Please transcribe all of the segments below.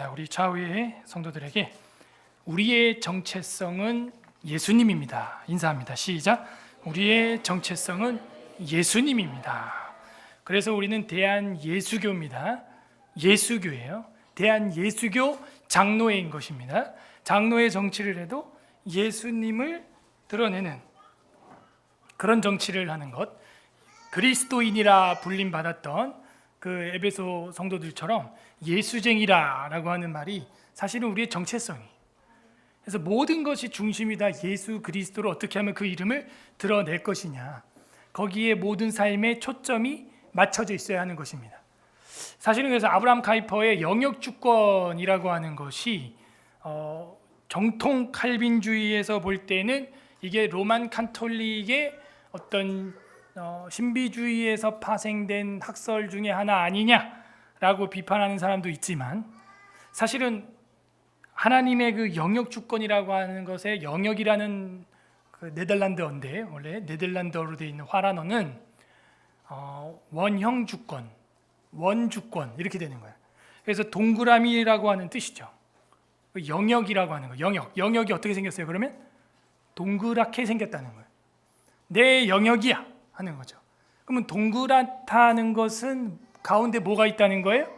기도하겠습니다. 우리 좌우의 성도들에게 우리의 정체성은 예수님입니다. 인사합니다. 시작. 우리의 정체성은 예수님입니다. 그래서 우리는 대한예수교입니다. 예수교예요. 대한예수교 장로회인 것입니다. 장로회 정치를 해도 예수님을 드러내는 그런 정치를 하는 것, 그리스도인이라 불림받았던 그 에베소 성도들처럼 예수쟁이라고 하는 말이 사실은 우리의 정체성이. 그래서 모든 것이 중심이 다 예수 그리스도를 어떻게 하면 그 이름을 드러낼 것이냐, 거기에 모든 삶의 초점이 맞춰져 있어야 하는 것입니다. 사실은 그래서 아브라함 카이퍼의 영역주권이라고 하는 것이 정통 칼빈주의에서 볼 때는 이게 로만 카톨릭의 어떤 신비주의에서 파생된 학설 중에 하나 아니냐라고 비판하는 사람도 있지만, 사실은 하나님의 그 영역주권이라고 하는 것에 영역이라는 그 네덜란드어인데, 원래 네덜란드어로 되어 있는 화란어는 원형주권, 원주권 이렇게 되는 거예요. 그래서 동그라미라고 하는 뜻이죠. 영역이라고 하는 거, 영역이 어떻게 생겼어요? 그러면 동그랗게 생겼다는 거예요. 내 영역이야 하는 거죠. 그러면 동그랗다는 것은 가운데 뭐가 있다는 거예요?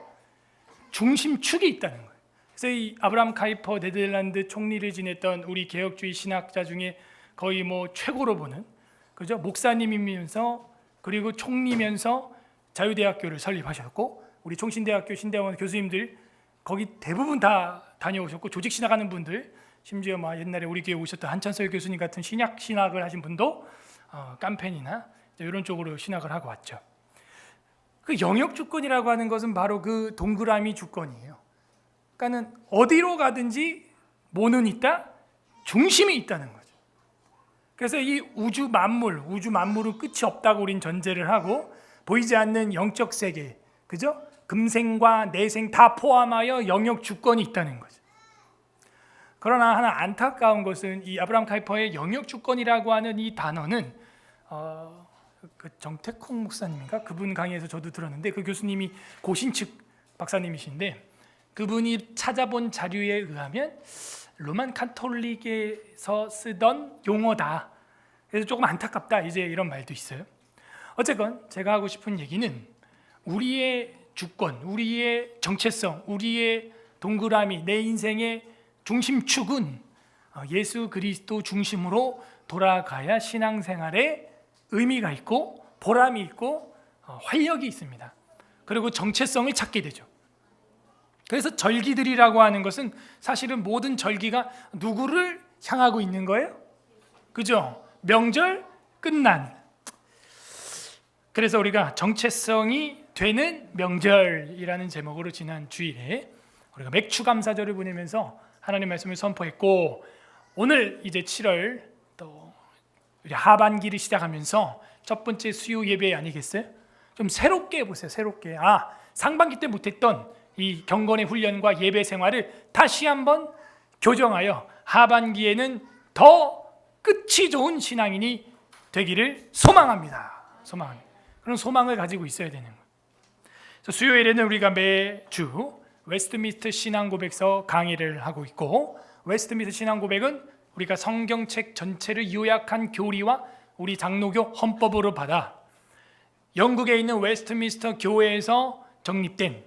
중심축이 있다는 거예요. 그래서 이 아브라함 카이퍼 네덜란드 총리를 지냈던 우리 개혁주의 신학자 중에 거의 뭐 최고로 보는, 그죠? 목사님이면서 그리고 총리면서 자유대학교를 설립하셨고, 우리 총신대학교 신대원 교수님들 거기 대부분 다 다녀오셨고, 조직 신학하는 분들, 심지어 막 옛날에 우리 교회 오셨던 한찬설 교수님 같은 신학을 하신 분도 깜펜이나 이런 쪽으로 신학을 하고 왔죠. 그 영역 주권이라고 하는 것은 바로 그 동그라미 주권이에요. 그러니까는 어디로 가든지 뭐는 있다? 중심이 있다는 거죠. 그래서 이 우주 만물은 끝이 없다고 우린 전제를 하고, 보이지 않는 영적 세계, 그죠? 금생과 내생 다 포함하여 영역 주권이 있다는 거죠. 그러나 하나 안타까운 것은 이 아브라함 카이퍼의 영역 주권이라고 하는 이 단어는 그 정택홍 목사님인가? 그분 강의에서 저도 들었는데, 그 교수님이 고신측 박사님이신데, 그분이 찾아본 자료에 의하면 로만 카톨릭에서 쓰던 용어다. 그래서 조금 안타깝다, 이제 이런 말도 있어요. 어쨌건 제가 하고 싶은 얘기는 우리의 주권, 우리의 정체성, 우리의 동그라미, 내 인생의 중심축은 예수 그리스도 중심으로 돌아가야 신앙생활에 의미가 있고 보람이 있고 활력이 있습니다. 그리고 정체성을 찾게 되죠. 그래서 절기들이라고 하는 것은 사실은 모든 절기가 누구를 향하고 있는 거예요? 그죠? 명절 끝난. 그래서 우리가 정체성이 되는 명절이라는 제목으로 지난 주일에 우리가 맥추감사절을 보내면서 하나님 말씀을 선포했고, 오늘 이제 7월 또 우리 하반기를 시작하면서 첫 번째 수요 예배 아니겠어요? 좀 새롭게 해보세요. 새롭게. 상반기 때 못했던 이 경건의 훈련과 예배 생활을 다시 한번 교정하여 하반기에는 더 끝이 좋은 신앙인이 되기를 소망합니다. 그런 소망을 가지고 있어야 되는 거예요. 수요일에는 우리가 매주 웨스트민스터 신앙고백서 강의를 하고 있고, 웨스트민스터 신앙고백은 우리가 성경책 전체를 요약한 교리와 우리 장로교 헌법으로 받아 영국에 있는 웨스트민스터 교회에서 정립된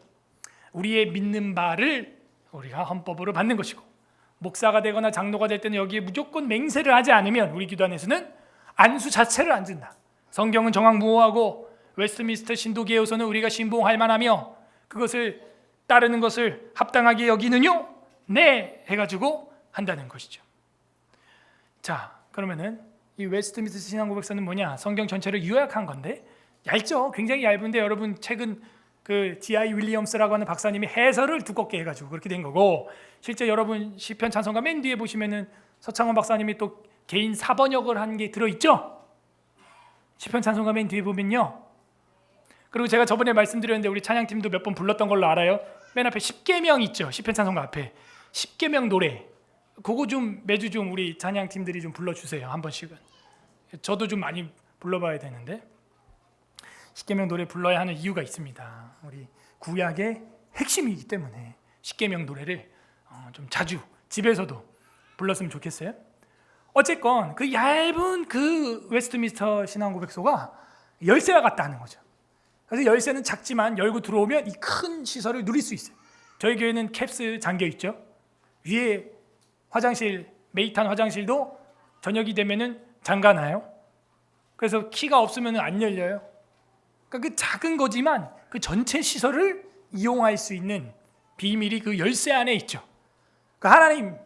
우리의 믿는 바를 우리가 헌법으로 받는 것이고, 목사가 되거나 장로가 될 때는 여기에 무조건 맹세를 하지 않으면 우리 기도안에서는 안수 자체를 안 준다. 성경은 정확무호하고 웨스트민스터 신도계에서는 우리가 신봉할 만하며 그것을 따르는 것을 합당하게 여기느뇨? 네! 해가지고 한다는 것이죠. 자, 그러면은 이 웨스트민스터 신앙고백서는 뭐냐? 성경 전체를 요약한 건데, 얇죠? 굉장히 얇은데, 여러분 최근 그 G.I. 윌리엄스라고 하는 박사님이 해설을 두껍게 해가지고 그렇게 된 거고, 실제 여러분 시편 찬송가 맨 뒤에 보시면은 서창원 박사님이 또 개인 사번역을 한 게 들어있죠? 시편 찬송가 맨 뒤에 보면요. 그리고 제가 저번에 말씀드렸는데 우리 찬양팀도 몇 번 불렀던 걸로 알아요. 맨 앞에 10계명 있죠. 시편 찬송가 앞에 10계명 노래, 그거 좀 매주 좀 우리 찬양팀들이 좀 불러주세요. 한 번씩은. 저도 좀 많이 불러봐야 되는데, 10계명 노래 불러야 하는 이유가 있습니다. 우리 구약의 핵심이기 때문에 십계명 노래를 좀 자주 집에서도 불렀으면 좋겠어요. 어쨌건 그 얇은 그 웨스트민스터 신앙 고백서가 열쇠와 같다는 거죠. 그래서 열쇠는 작지만 열고 들어오면 이 큰 시설을 누릴 수 있어요. 저희 교회는 캡스 잠겨 있죠. 위에 화장실, 메이탄 화장실도 저녁이 되면은 잠가놔요. 그래서 키가 없으면 안 열려요. 그러니까 그 작은 거지만 그 전체 시설을 이용할 수 있는 비밀이 그 열쇠 안에 있죠. 그 하나님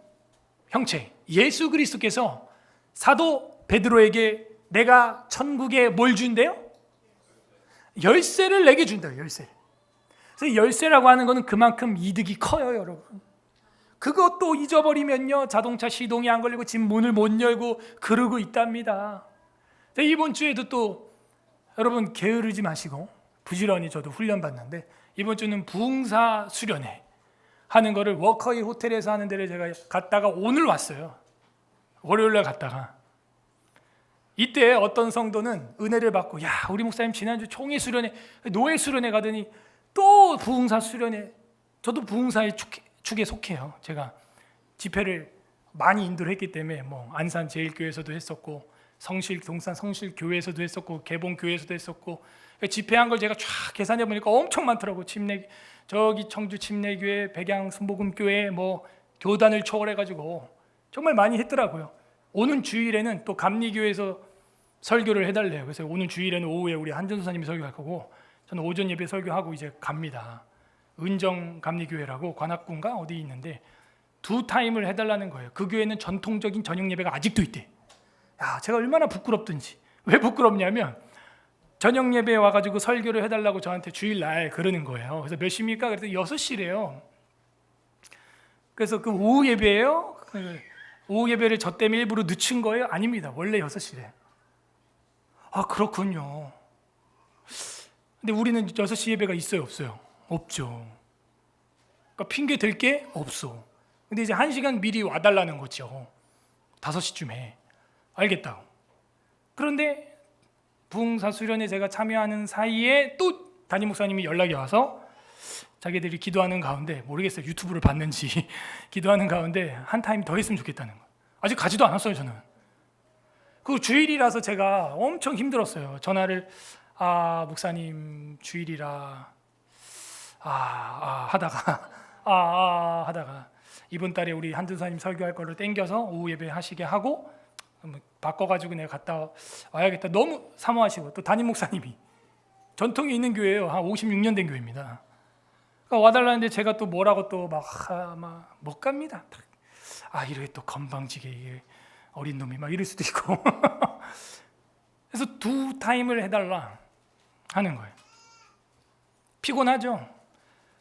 형체 예수 그리스도께서 사도 베드로에게 내가 천국에 뭘 준대요? 열쇠를 내게 준대요. 열쇠. 그래서 열쇠라고 하는 것은 그만큼 이득이 커요, 여러분. 그것도 잊어버리면요 자동차 시동이 안 걸리고 집 문을 못 열고 그러고 있답니다. 이번 주에도 또 여러분 게으르지 마시고 부지런히 저도 훈련 받는데 이번 주는 부흥사 수련회 하는 거를 워커힐 호텔에서 하는 데를 제가 갔다가 오늘 왔어요. 월요일날 갔다가 이때 어떤 성도는 은혜를 받고 야 우리 목사님 지난주 총회 수련회 노예 수련회 가더니 또 부흥사 수련회. 저도 부흥사의 축에 속해요. 제가 집회를 많이 인도를 했기 때문에 뭐 안산 제일교회에서도 했었고 성실 동산 성실교회에서도 했었고 개봉교회에서도 했었고 집회한 걸 제가 쫙 계산해 보니까 엄청 많더라고. 저기 청주 침례교회, 백양 순복음교회 뭐 교단을 초월해 가지고 정말 많이 했더라고요. 오는 주일에는 또 감리교회에서 설교를 해달래요. 그래서 오는 주일에는 오후에 우리 한전수사님이 설교할 거고 저는 오전 예배 설교하고 이제 갑니다. 은정 감리교회라고 관악군가 어디 있는데 2타임을 해달라는 거예요. 그 교회는 전통적인 저녁 예배가 아직도 있대. 야, 제가 얼마나 부끄럽든지. 왜 부끄럽냐면 저녁 예배에 와가지고 설교를 해달라고 저한테 주일날 그러는 거예요. 그래서 몇 시입니까? 그랬더니 6시래요. 그래서 그 오후 예배예요? 오후 예배를 저 때문에 일부러 늦춘 거예요? 아닙니다. 원래 6시래. 아 그렇군요. 근데 우리는 6시 예배가 있어요? 없어요? 없죠. 그러니까 핑계 댈 게 없어. 근데 이제 1시간 미리 와달라는 거죠. 5시쯤에. 알겠다고. 그런데 부흥사 수련회 제가 참여하는 사이에 또 담임 목사님이 연락이 와서 자기들이 기도하는 가운데 모르겠어요. 유튜브를 봤는지 기도하는 가운데 한 타임 더 했으면 좋겠다는 거예요. 아직 가지도 않았어요. 저는. 그 주일이라서 제가 엄청 힘들었어요. 전화를 목사님 주일이라 하다가 이번 달에 우리 한두사님 설교할 걸로 땡겨서 오후 예배 하시게 하고 바꿔가지고 내가 갔다 와야겠다. 너무 사모하시고 또 담임 목사님이 전통이 있는 교회예요. 한 56년 된 교회입니다. 그러니까 와달라는데 제가 또 뭐라고 또 막 못 갑니다. 이렇게 또 건방지게 어린 놈이 막 이럴 수도 있고 그래서 2타임을 해달라 하는 거예요. 피곤하죠.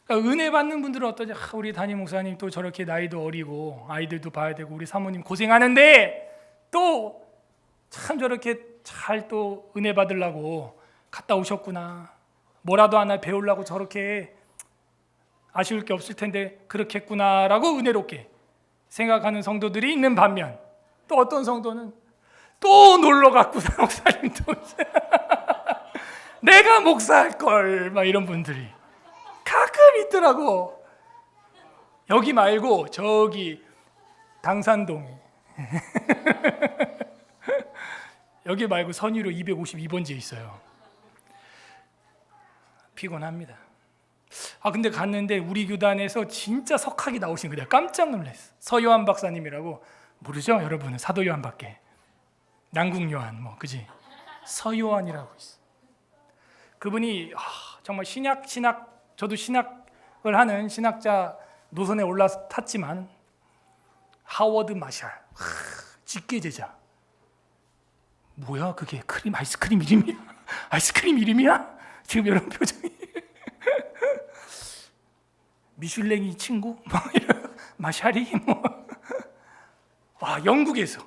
그러니까 은혜 받는 분들은 어떠냐? 우리 담임 목사님 또 저렇게 나이도 어리고 아이들도 봐야 되고 우리 사모님 고생하는데 또 참 저렇게 잘 또 은혜 받으려고 갔다 오셨구나. 뭐라도 하나 배우려고 저렇게 아쉬울 게 없을 텐데 그렇게 했구나라고 은혜롭게 생각하는 성도들이 있는 반면 또 어떤 성도는 또 놀러 갔구나 목사님도 내가 목사할 걸 막 이런 분들이 가끔 있더라고. 여기 말고 저기 당산동에 여기 말고 선의로 252번지에 있어요. 피곤합니다. 근데 갔는데 우리 교단에서 진짜 석학이 나오신 거예요. 깜짝 놀랐어. 서요한 박사님이라고 모르죠? 여러분은 사도 요한밖에. 남궁 요한 뭐 그지? 서요한이라고 있어. 그분이 정말 신약 저도 신학을 하는 신학자 노선에 올라탔지만 하워드 마샬 직계 제자. 뭐야 그게 아이스크림 이름이야? 아이스크림 이름이야? 지금 이런 표정이 미슐랭이 친구? 뭐 이런 마샬이 뭐 영국에서.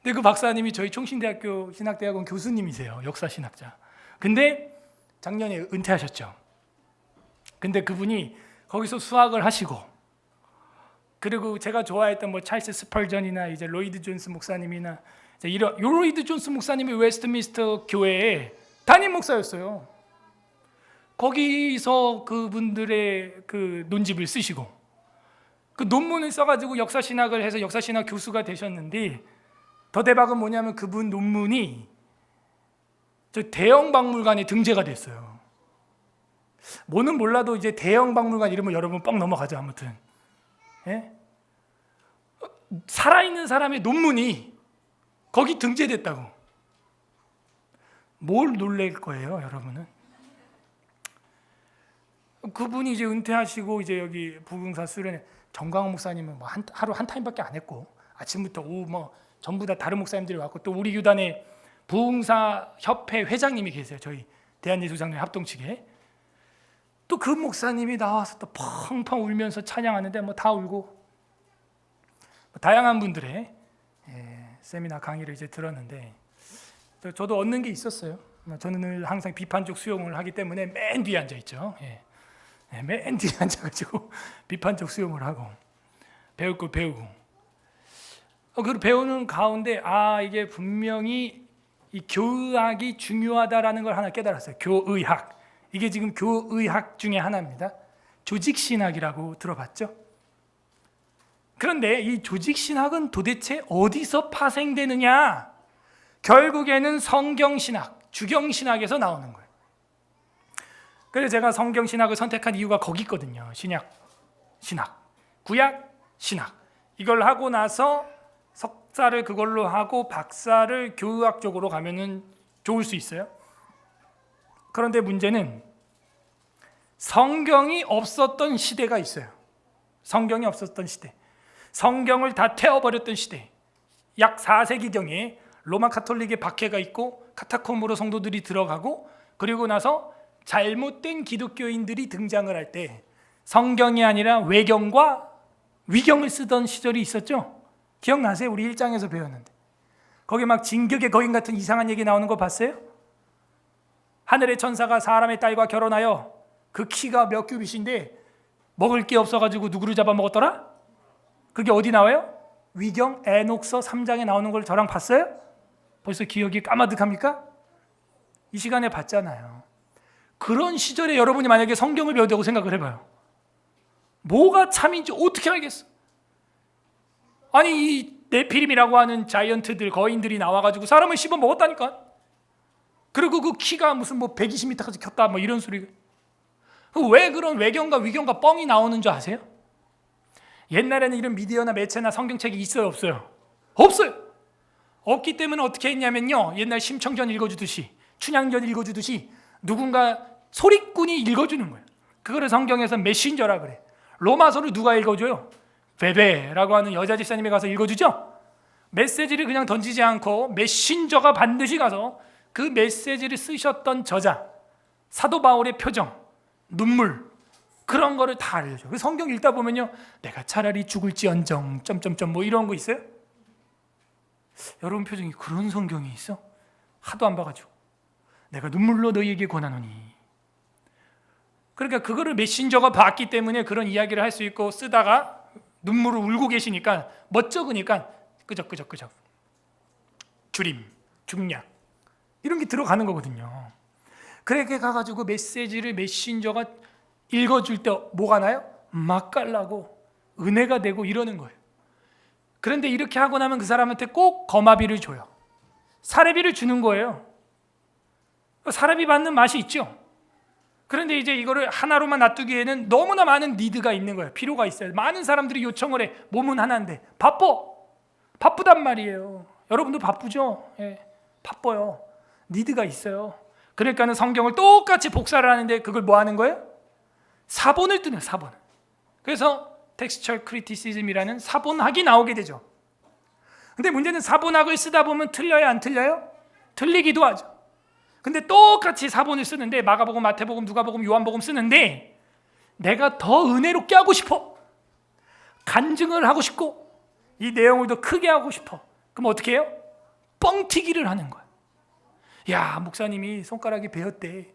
근데 그 박사님이 저희 총신대학교 신학대학원 교수님이세요. 역사 신학자. 근데 작년에 은퇴하셨죠. 근데 그분이 거기서 수학을 하시고 그리고 제가 좋아했던 뭐 찰스 스펄전이나 이제 로이드 존스 목사님이나 이제 이런 로이드 존스 목사님이 웨스트민스터 교회의 담임 목사였어요. 거기서 그분들의 그 논집을 쓰시고 그 논문을 써가지고 역사신학을 해서 역사신학 교수가 되셨는데 더 대박은 뭐냐면 그분 논문이 저 대형 박물관에 등재가 됐어요. 뭐는 몰라도 이제 대형 박물관 이러면 여러분 뻥 넘어가죠. 아무튼 예? 살아있는 사람의 논문이 거기 등재됐다고. 뭘 놀랄 거예요, 여러분은? 그분이 이제 은퇴하시고 이제 여기 부흥사 수련회 정광훈 목사님은 뭐 하루 한 타임밖에 안 했고 아침부터 오후 뭐 전부 다 다른 목사님들이 왔고 또 우리 교단에 부흥사 협회 회장님이 계세요. 저희 대한예수장로회 합동 측에. 또 그 목사님이 나와서 또 펑펑 울면서 찬양하는데 뭐 다 울고 뭐 다양한 분들의 세미나 강의를 이제 들었는데 저도 얻는 게 있었어요. 저는 늘 항상 비판적 수용을 하기 때문에 맨 뒤에 앉아 있죠. 맨 뒤에 앉아가지고 비판적 수용을 하고 배울 걸 배우고 그 배우는 가운데 이게 분명히 이 교의학이 중요하다라는 걸 하나 깨달았어요. 교의학. 이게 지금 교의학 중에 하나입니다. 조직신학이라고 들어봤죠? 그런데 이 조직신학은 도대체 어디서 파생되느냐? 결국에는 성경신학, 주경신학에서 나오는 거예요. 그래서 제가 성경신학을 선택한 이유가 거기 있거든요. 신약, 신학, 구약, 신학. 이걸 하고 나서 석사를 그걸로 하고 박사를 교의학 쪽으로 가면은 좋을 수 있어요. 그런데 문제는 성경이 없었던 시대가 있어요. 성경이 없었던 시대. 성경을 다 태워버렸던 시대. 약 4세기경에 로마 카톨릭의 박해가 있고 카타콤으로 성도들이 들어가고 그리고 나서 잘못된 기독교인들이 등장을 할 때 성경이 아니라 외경과 위경을 쓰던 시절이 있었죠. 기억나세요? 우리 1장에서 배웠는데 거기 막 진격의 거인 같은 이상한 얘기 나오는 거 봤어요? 하늘의 천사가 사람의 딸과 결혼하여 그 키가 몇 규빗인데 먹을 게 없어가지고 누구를 잡아먹었더라? 그게 어디 나와요? 위경 에녹서 3장에 나오는 걸 저랑 봤어요? 벌써 기억이 까마득합니까? 이 시간에 봤잖아요. 그런 시절에 여러분이 만약에 성경을 배운다고 생각을 해봐요. 뭐가 참인지 어떻게 알겠어? 아니 이 네피림이라고 하는 자이언트들 거인들이 나와가지고 사람을 씹어 먹었다니까. 그리고 그 키가 무슨 뭐 120m까지 켰다 뭐 이런 소리. 왜 그런 외경과 위경과 뻥이 나오는 줄 아세요? 옛날에는 이런 미디어나 매체나 성경책이 있어요, 없어요? 없어요. 없기 때문에 어떻게 했냐면요, 옛날 심청전 읽어주듯이 춘향전 읽어주듯이 누군가 소리꾼이 읽어주는 거예요. 그거를 성경에서 메신저라 그래. 로마서를 누가 읽어줘요? 베베라고 하는 여자 집사님이 가서 읽어주죠. 메시지를 그냥 던지지 않고 메신저가 반드시 가서 그 메시지를 쓰셨던 저자, 사도 바울의 표정, 눈물, 그런 거를 다 알려줘요. 그 성경 읽다 보면요, 내가 차라리 죽을지언정 점점점 뭐 이런 거 있어요? 여러분 표정이 그런 성경이 있어? 하도 안 봐가지고. 내가 눈물로 너희에게 권하노니. 그러니까 그거를 메신저가 봤기 때문에 그런 이야기를 할 수 있고 쓰다가 눈물을 울고 계시니까 멋쩍으니까 끄적끄적끄적 줄임, 중략 이런 게 들어가는 거거든요. 그렇게 가가지고 메시지를 메신저가 읽어줄 때 뭐가 나요? 맛깔나고 은혜가 되고 이러는 거예요. 그런데 이렇게 하고 나면 그 사람한테 꼭 거마비를 줘요. 사례비를 주는 거예요. 사례비 받는 맛이 있죠. 그런데 이제 이거를 하나로만 놔두기에는 너무나 많은 니드가 있는 거예요. 필요가 있어요. 많은 사람들이 요청을 해. 몸은 하나인데 바쁘단 말이에요. 여러분도 바쁘죠? 예, 바빠요. 니드가 있어요. 그러니까는 성경을 똑같이 복사를 하는데 그걸 뭐 하는 거예요? 사본을 뜨는 사본. 그래서 텍스처 크리티시즘이라는 사본학이 나오게 되죠. 근데 문제는 사본학을 쓰다 보면 틀려요, 안 틀려요? 틀리기도 하죠. 근데 똑같이 사본을 쓰는데 마가복음, 마태복음, 누가복음, 요한복음 쓰는데 내가 더 은혜롭게 하고 싶어. 간증을 하고 싶고 이 내용을 더 크게 하고 싶어. 그럼 어떻게 해요? 뻥튀기를 하는 거야. 야, 목사님이 손가락이 베었대.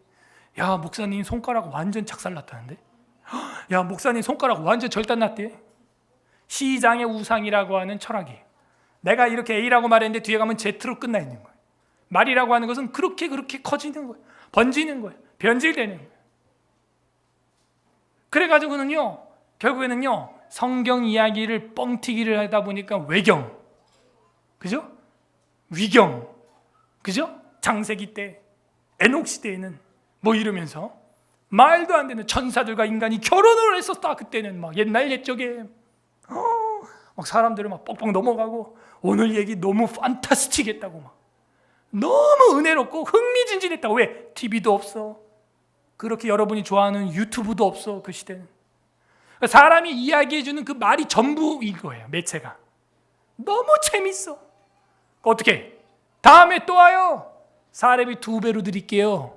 야, 목사님 손가락 완전 착살났다는데? 야, 목사님 손가락 완전 절단났대. 시장의 우상이라고 하는 철학이에요. 내가 이렇게 A라고 말했는데 뒤에 가면 Z로 끝나 있는 거예요. 말이라고 하는 것은 그렇게 커지는 거예요. 번지는 거예요. 변질되는 거예요. 그래가지고는요, 결국에는요, 성경 이야기를 뻥튀기를 하다 보니까 외경, 그죠? 위경, 그죠? 장세기 때, 에녹 시대에는 뭐 이러면서 말도 안 되는 천사들과 인간이 결혼을 했었다. 그때는 막 옛날 옛적에 막 사람들을 막 뻑뻑 넘어가고 오늘 얘기 너무 판타스틱했다고 막 너무 은혜롭고 흥미진진했다고. 왜? TV도 없어. 그렇게 여러분이 좋아하는 유튜브도 없어. 그 시대는 사람이 이야기해주는 그 말이 전부 이거예요. 매체가 너무 재밌어. 어떻게? 다음에 또 와요. 사례비 2배로 드릴게요.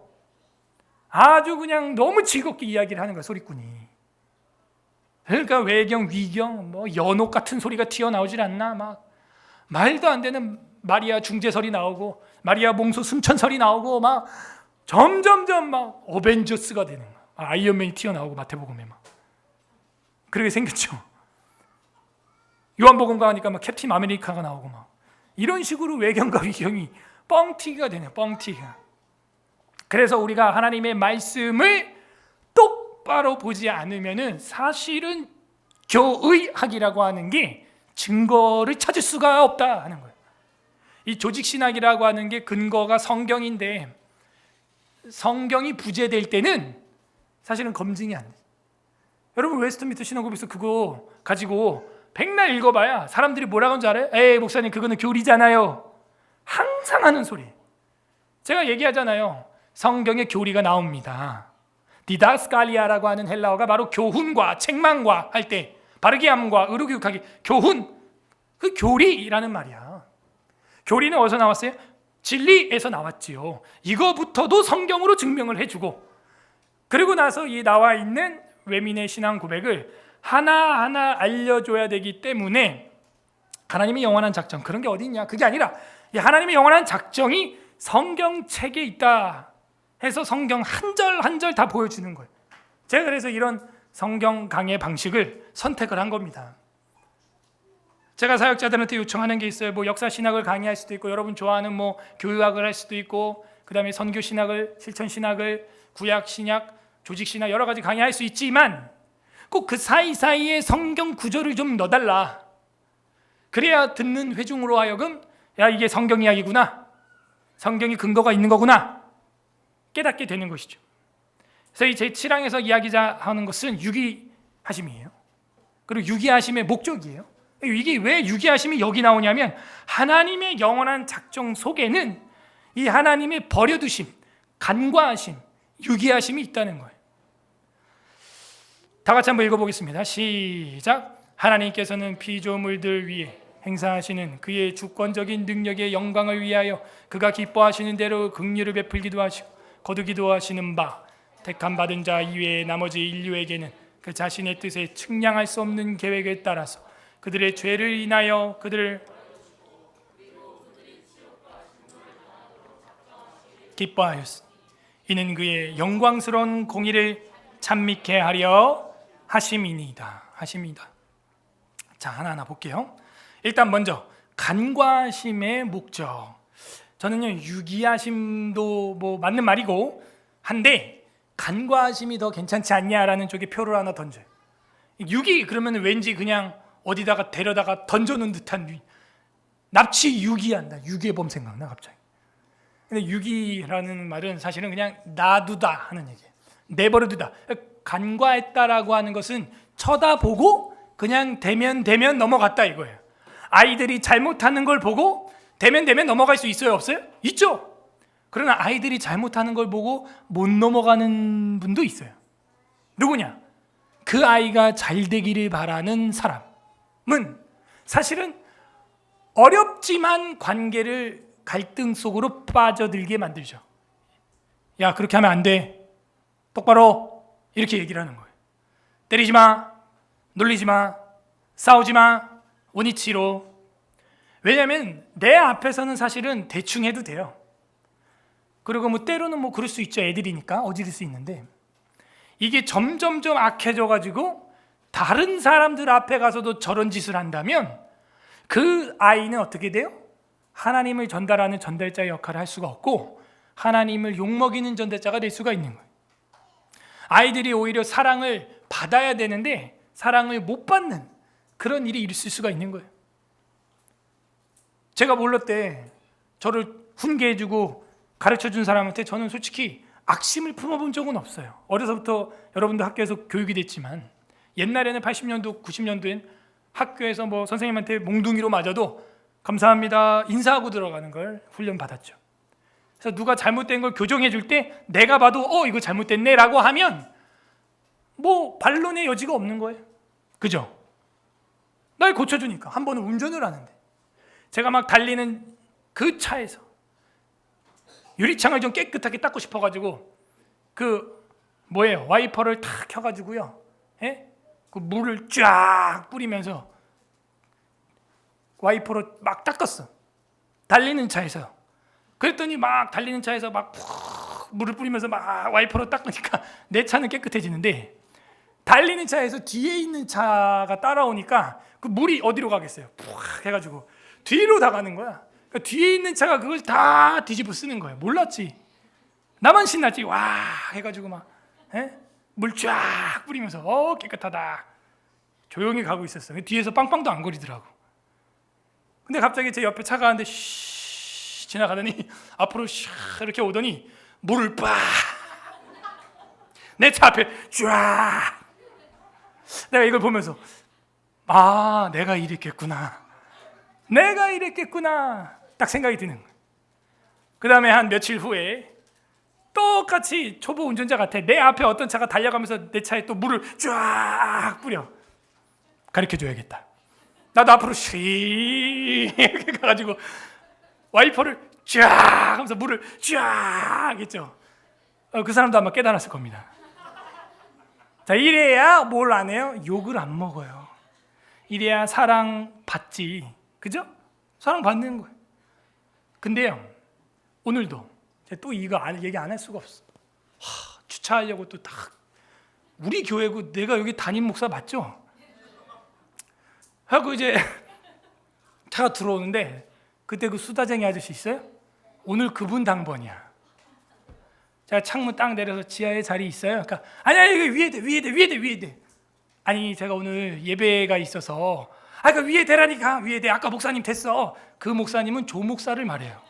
아주 그냥 너무 즐겁게 이야기를 하는 거야, 소리꾼이. 그러니까 외경, 위경, 뭐 연옥 같은 소리가 튀어나오질 않나. 막 말도 안 되는 마리아 중재설이 나오고 마리아 몽소 순천설이 나오고 막 점점점 막 어벤져스가 되는 거야. 아이언맨이 튀어나오고 마태복음에 막 그렇게 생겼죠. 요한복음 가니까 막 캡틴 아메리카가 나오고 막 이런 식으로 외경과 위경이 뻥튀기가 되네요. 뻥튀기가. 그래서 우리가 하나님의 말씀을 똑바로 보지 않으면은 사실은 교의학이라고 하는 게 증거를 찾을 수가 없다 하는 거예요. 이 조직신학이라고 하는 게 근거가 성경인데 성경이 부재될 때는 사실은 검증이 안 돼요. 여러분 웨스트민스터 신학교에서 그거 가지고 백날 읽어봐야 사람들이 뭐라고 하는 줄 알아요? 에이 목사님 그거는 교리잖아요. 항상 하는 소리. 제가 얘기하잖아요. 성경에 교리가 나옵니다. 디다스칼리아라고 하는 헬라어가 바로 교훈과 책망과 할 때 바르게 함과 의로교육하기. 교훈, 그 교리라는 말이야. 교리는 어디서 나왔어요? 진리에서 나왔지요. 이거부터도 성경으로 증명을 해주고 그리고 나서 이 나와 있는 외민의 신앙 고백을 하나하나 알려줘야 되기 때문에 하나님의 영원한 작정 그런 게 어디 있냐? 그게 아니라 이 하나님의 영원한 작정이 성경책에 있다 해서 성경 한 절 한 절 다 보여주는 거예요. 제가 그래서 이런 성경 강의 방식을 선택을 한 겁니다. 제가 사역자들한테 요청하는 게 있어요. 뭐 역사 신학을 강의할 수도 있고 여러분 좋아하는 뭐 교육학을 할 수도 있고 그다음에 선교 신학을 실천 신학을 구약 신약 조직 신학 여러 가지 강의할 수 있지만 꼭 그 사이사이에 성경 구절을 좀 넣어달라. 그래야 듣는 회중으로 하여금 야 이게 성경 이야기구나. 성경이 근거가 있는 거구나. 깨닫게 되는 것이죠. 그래서 이 제7항에서 이야기하는 것은 유기하심이에요. 그리고 유기하심의 목적이에요. 이게 왜 유기하심이 여기 나오냐면 하나님의 영원한 작정 속에는 이 하나님의 버려두심, 간과하심, 유기하심이 있다는 거예요. 다 같이 한번 읽어보겠습니다. 시작. 하나님께서는 피조물들 위해 행사하시는 그의 주권적인 능력의 영광을 위하여 그가 기뻐하시는 대로 긍휼을 베풀기도 하시고 거두기도 하시는 바 택함 받은 자 이외의 나머지 인류에게는 그 자신의 뜻에 측량할 수 없는 계획에 따라서 그들의 죄를 인하여 그들을 기뻐하였으니 이는 그의 영광스러운 공의를 찬미케 하려 하심이니이다. 하심이다. 자, 하나하나 볼게요. 일단 먼저 간과하심의 목적. 저는요 유기하심도 뭐 맞는 말이고 한데 간과하심이 더 괜찮지 않냐라는 쪽에 표를 하나 던져요. 유기 그러면 왠지 그냥 어디다가 데려다가 던져놓은 듯한 납치 유기한다. 유괴범 생각나 갑자기. 근데 유기라는 말은 사실은 그냥 놔두다 하는 얘기예요. 내버려두다. 간과했다라고 하는 것은 쳐다보고 그냥 되면 넘어갔다 이거예요. 아이들이 잘못하는 걸 보고 되면 넘어갈 수 있어요 없어요? 있죠. 그러나 아이들이 잘못하는 걸 보고 못 넘어가는 분도 있어요. 누구냐? 그 아이가 잘 되기를 바라는 사람은 사실은 어렵지만 관계를 갈등 속으로 빠져들게 만들죠. 야 그렇게 하면 안 돼. 똑바로 이렇게 얘기를 하는 거예요. 때리지 마, 놀리지 마, 싸우지 마, 원위치로. 왜냐하면 내 앞에서는 사실은 대충 해도 돼요. 그리고 뭐 때로는 뭐 그럴 수 있죠. 애들이니까 어지를 수 있는데 이게 점점점 악해져 가지고 다른 사람들 앞에 가서도 저런 짓을 한다면 그 아이는 어떻게 돼요? 하나님을 전달하는 전달자의 역할을 할 수가 없고 하나님을 욕먹이는 전달자가 될 수가 있는 거예요. 아이들이 오히려 사랑을 받아야 되는데 사랑을 못 받는 그런 일이 있을 수가 있는 거예요. 제가 몰랐대 저를 훈계해주고 가르쳐준 사람한테 저는 솔직히 악심을 품어본 적은 없어요. 어려서부터 여러분도 학교에서 교육이 됐지만 옛날에는 80년도, 90년도엔 학교에서 뭐 선생님한테 몽둥이로 맞아도 감사합니다 인사하고 들어가는 걸 훈련받았죠. 그래서 누가 잘못된 걸 교정해 줄 때 내가 봐도 이거 잘못됐네 라고 하면 뭐 반론의 여지가 없는 거예요. 그죠? 날 고쳐주니까. 한 번은 운전을 하는데 제가 막 달리는 그 차에서 유리창을 좀 깨끗하게 닦고 싶어가지고 와이퍼를 탁 켜가지고요, 그 물을 쫙 뿌리면서 와이퍼로 막 닦았어. 달리는 차에서. 그랬더니 막 달리는 차에서 막 물을 뿌리면서 막 와이퍼로 닦으니까 내 차는 깨끗해지는데 달리는 차에서 뒤에 있는 차가 따라오니까 그 물이 어디로 가겠어요? 푹 해가지고 뒤로 다 가는 거야. 그러니까 뒤에 있는 차가 그걸 다 뒤집어 쓰는 거예요. 몰랐지. 나만 신났지. 와 해가지고 막 물 쫙 뿌리면서 깨끗하다. 조용히 가고 있었어요. 뒤에서 빵빵도 안 거리더라고. 근데 갑자기 제 옆에 차가 가는데 쉬 지나가더니 앞으로 쉬 이렇게 오더니 물을 빡 내 차 앞에 쫙. 내가 이걸 보면서 내가 이랬겠구나. 딱 생각이 드는 거예요. 그 다음에 한 며칠 후에 똑같이 초보 운전자 같아. 내 앞에 어떤 차가 달려가면서 내 차에 또 물을 쫙 뿌려. 가르쳐줘야겠다. 나도 앞으로 쉬 이렇게 가가지고 와이퍼를 쫙 하면서 물을 쫙 했죠. 그 사람도 아마 깨달았을 겁니다. 자, 이래야 뭘 안 해요? 욕을 안 먹어요. 이래야 사랑받지. 그죠? 사랑받는 거예요. 근데요, 오늘도 제가 또 이거 얘기 안 할 수가 없어. 주차하려고 또 딱 우리 교회고 내가 여기 담임 목사 맞죠? 하고 이제 차가 들어오는데 그때 그 수다쟁이 아저씨 있어요? 오늘 그분 당번이야. 제가 창문 딱 내려서 지하에 자리 있어요? 그러니까 아니야 여기 위에 돼. 아니 제가 오늘 예배가 있어서 그 위에 대라니까. 위에 대. 아까 목사님 됐어. 그 목사님은 조 목사를 말해요.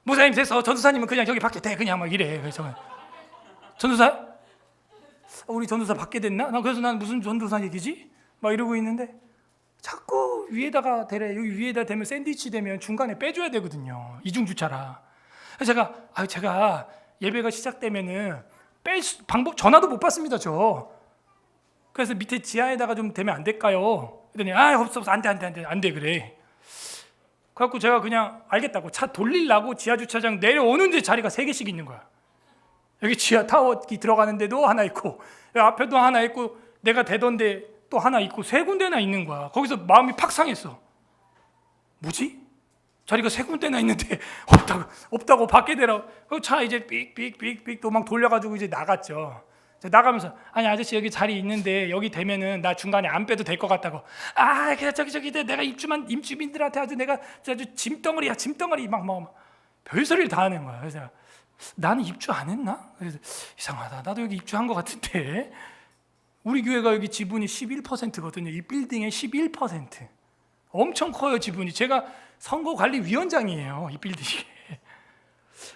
목사님 됐어. 전도사님은 그냥 저기 밖에 대. 그냥 막 이래. 그래서 전도사? 우리 전도사 밖에 됐나? 그래서 난 무슨 전도사 얘기지? 막 이러고 있는데 자꾸 위에다가 대래. 여기 위에다 대면 샌드위치 되면 중간에 빼줘야 되거든요. 이중 주차라. 그래서 제가 예배가 시작되면은 뺄 방법 전화도 못 받습니다. 그래서 밑에 지하에다가 좀 대면 안 될까요? 그랬더니 없어 안 돼 그래. 그래갖고 제가 그냥 알겠다고 차 돌리려고 지하 주차장 내려오는데 자리가 3개씩 있는 거야. 여기 지하 타워 들어가는 데도 하나 있고 여기 앞에도 하나 있고 내가 대던데 또 하나 있고 3군데나 있는 거야. 거기서 마음이 팍 상했어. 뭐지? 자리가 3군데나 있는데 없다고 밖에 대라. 차 이제 삑삑 또 막 돌려가지고 이제 나갔죠. 나가면서 아니 아저씨 여기 자리 있는데 여기 되면은 나 중간에 안 빼도 될 것 같다고. 그냥 저기 내가 입주민들한테 아주 짐덩어리야 막 별소리를 다 하는 거야. 그래서 나는 입주 안 했나? 그래서 이상하다. 나도 여기 입주한 것 같은데. 우리 교회가 여기 지분이 11%거든요. 이 빌딩의 11%. 엄청 커요 지분이. 제가 선거관리위원장이에요 이 빌딩에.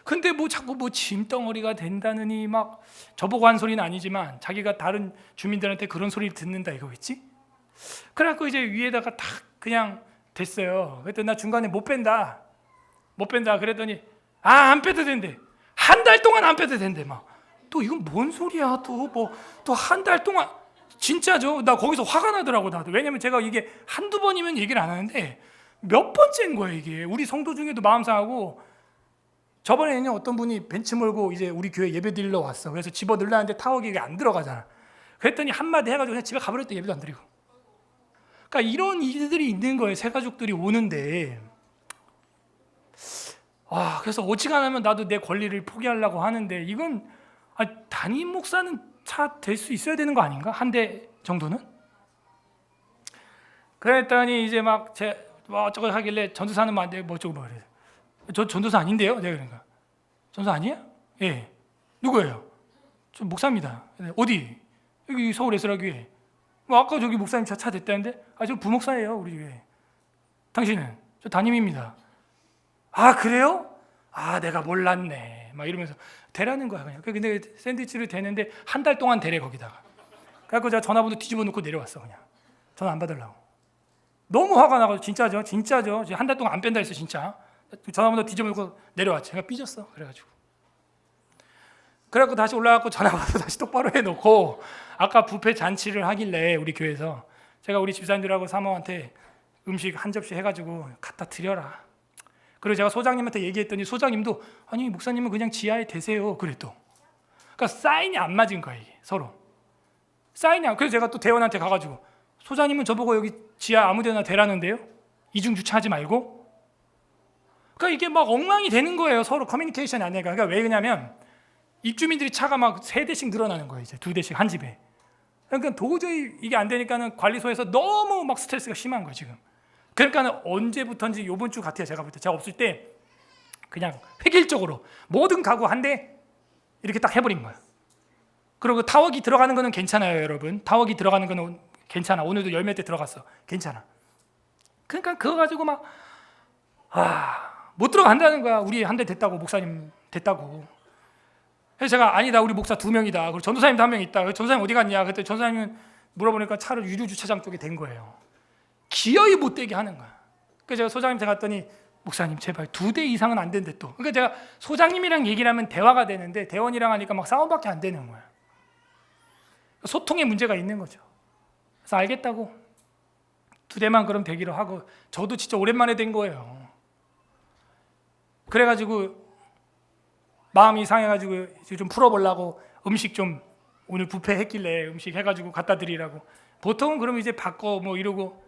근데 자꾸 짐덩어리가 된다느니 막 저보고 한 소리는 아니지만 자기가 다른 주민들한테 그런 소리를 듣는다 이거겠지? 그래갖고 이제 위에다가 탁 그냥 됐어요. 그랬더니 나 중간에 못 뺀다 그랬더니 안 빼도 된대. 한 달 동안 안 빼도 된대. 막 또 이건 뭔 소리야? 또 한 달 동안. 진짜죠. 나 거기서 화가 나더라고 나도. 왜냐면 제가 이게 한두 번이면 얘기를 안 하는데 몇 번째인 거예요 이게. 우리 성도 중에도 마음 상하고. 저번에는 어떤 분이 벤치 몰고 이제 우리 교회 예배 드리러 왔어. 그래서 집어 넣으려는데 타워기가 안 들어가잖아. 그랬더니 한마디 해가지고 그냥 집에 가버렸대. 예배도 안 드리고. 그러니까 이런 일들이 있는 거예요. 새가족들이 오는데. 그래서 어지간하면 나도 내 권리를 포기하려고 하는데 이건 담임 목사는 차 될 수 있어야 되는 거 아닌가? 한 대 정도는? 그랬더니 이제 막 어쩌고 하길래 전도사는 뭐 안 돼. 뭐 어쩌고 뭐 그래. 저 전도사 아닌데요? 내가 그러니까. 전도사 아니에요? 예. 누구예요? 저 목사입니다. 어디? 여기 서울 에스라교회. 뭐 아까 저기 목사님 차 됐다는데 저 부목사예요 우리 교회. 당신은? 저 담임입니다. 아 그래요? 아 내가 몰랐네 막 이러면서 대라는 거야 그냥. 근데 샌드위치를 대는데 한 달 동안 대래 거기다가. 그래갖고 제가 전화번호 뒤집어 놓고 내려왔어 그냥. 전화 안 받으려고. 너무 화가 나가지고 진짜죠. 한 달 동안 안 뺀다 했어 진짜. 전화번호 뒤집어 놓고 내려왔지. 제가 삐졌어 그래가지고. 그래갖고 다시 올라가고 전화번호 다시 똑바로 해놓고 아까 뷔페 잔치를 하길래 우리 교회에서 제가 우리 집사님들하고 사모한테 음식 한 접시 해가지고 갖다 드려라. 그리고 제가 소장님한테 얘기했더니 소장님도 아니 목사님은 그냥 지하에 대세요 그랬또. 그러니까 사인이 안 맞은 거야 이게 서로. 사인이 안. 그래서 제가 또 대원한테 가가지고 소장님은 저보고 여기 지하 아무데나 대라는데요. 이중 주차하지 말고. 그러니까 이게 막 엉망이 되는 거예요. 서로 커뮤니케이션이 안 되니까. 그러니까 왜 그러냐면 입주민들이 차가 막 3대씩 늘어나는 거예요. 이제 2대씩 한 집에. 그러니까 도저히 이게 안 되니까는 관리소에서 너무 막 스트레스가 심한 거예요 지금. 그러니까 언제부턴지 이번 주 같아요. 제가 볼 때. 제가 없을 때 그냥 획일적으로 모든 가구 한 대 이렇게 딱 해버린 거예요. 그리고 타워기 들어가는 거는 괜찮아요 여러분. 타워기 들어가는 거는 괜찮아. 오늘도 열 몇 대 들어갔어. 괜찮아. 그러니까 그거 가지고 막 못 들어간다는 거야. 우리 한 대 됐다고. 목사님 됐다고. 그래서 제가 아니다 우리 목사 2명이다. 그리고 전도사님도 1명 있다. 전도사님 어디 갔냐? 그때 전도사님은 물어보니까 차를 유료 주차장 쪽에 된 거예요. 기어이 못 되게 하는 거야. 그래서 제가 소장님한테 갔더니 목사님 제발 2대 이상은 안 된대 또. 그러니까 제가 소장님이랑 얘기를 하면 대화가 되는데 대원이랑 하니까 막 싸움밖에 안 되는 거야. 소통에 문제가 있는 거죠. 그래서 알겠다고 2대만 그럼 되기로 하고 저도 진짜 오랜만에 된 거예요. 그래가지고 마음이 상해가지고 좀 풀어보려고 음식 좀 오늘 뷔페 했길래 음식 해가지고 갖다 드리라고. 보통은 그럼 이제 바꿔 뭐 이러고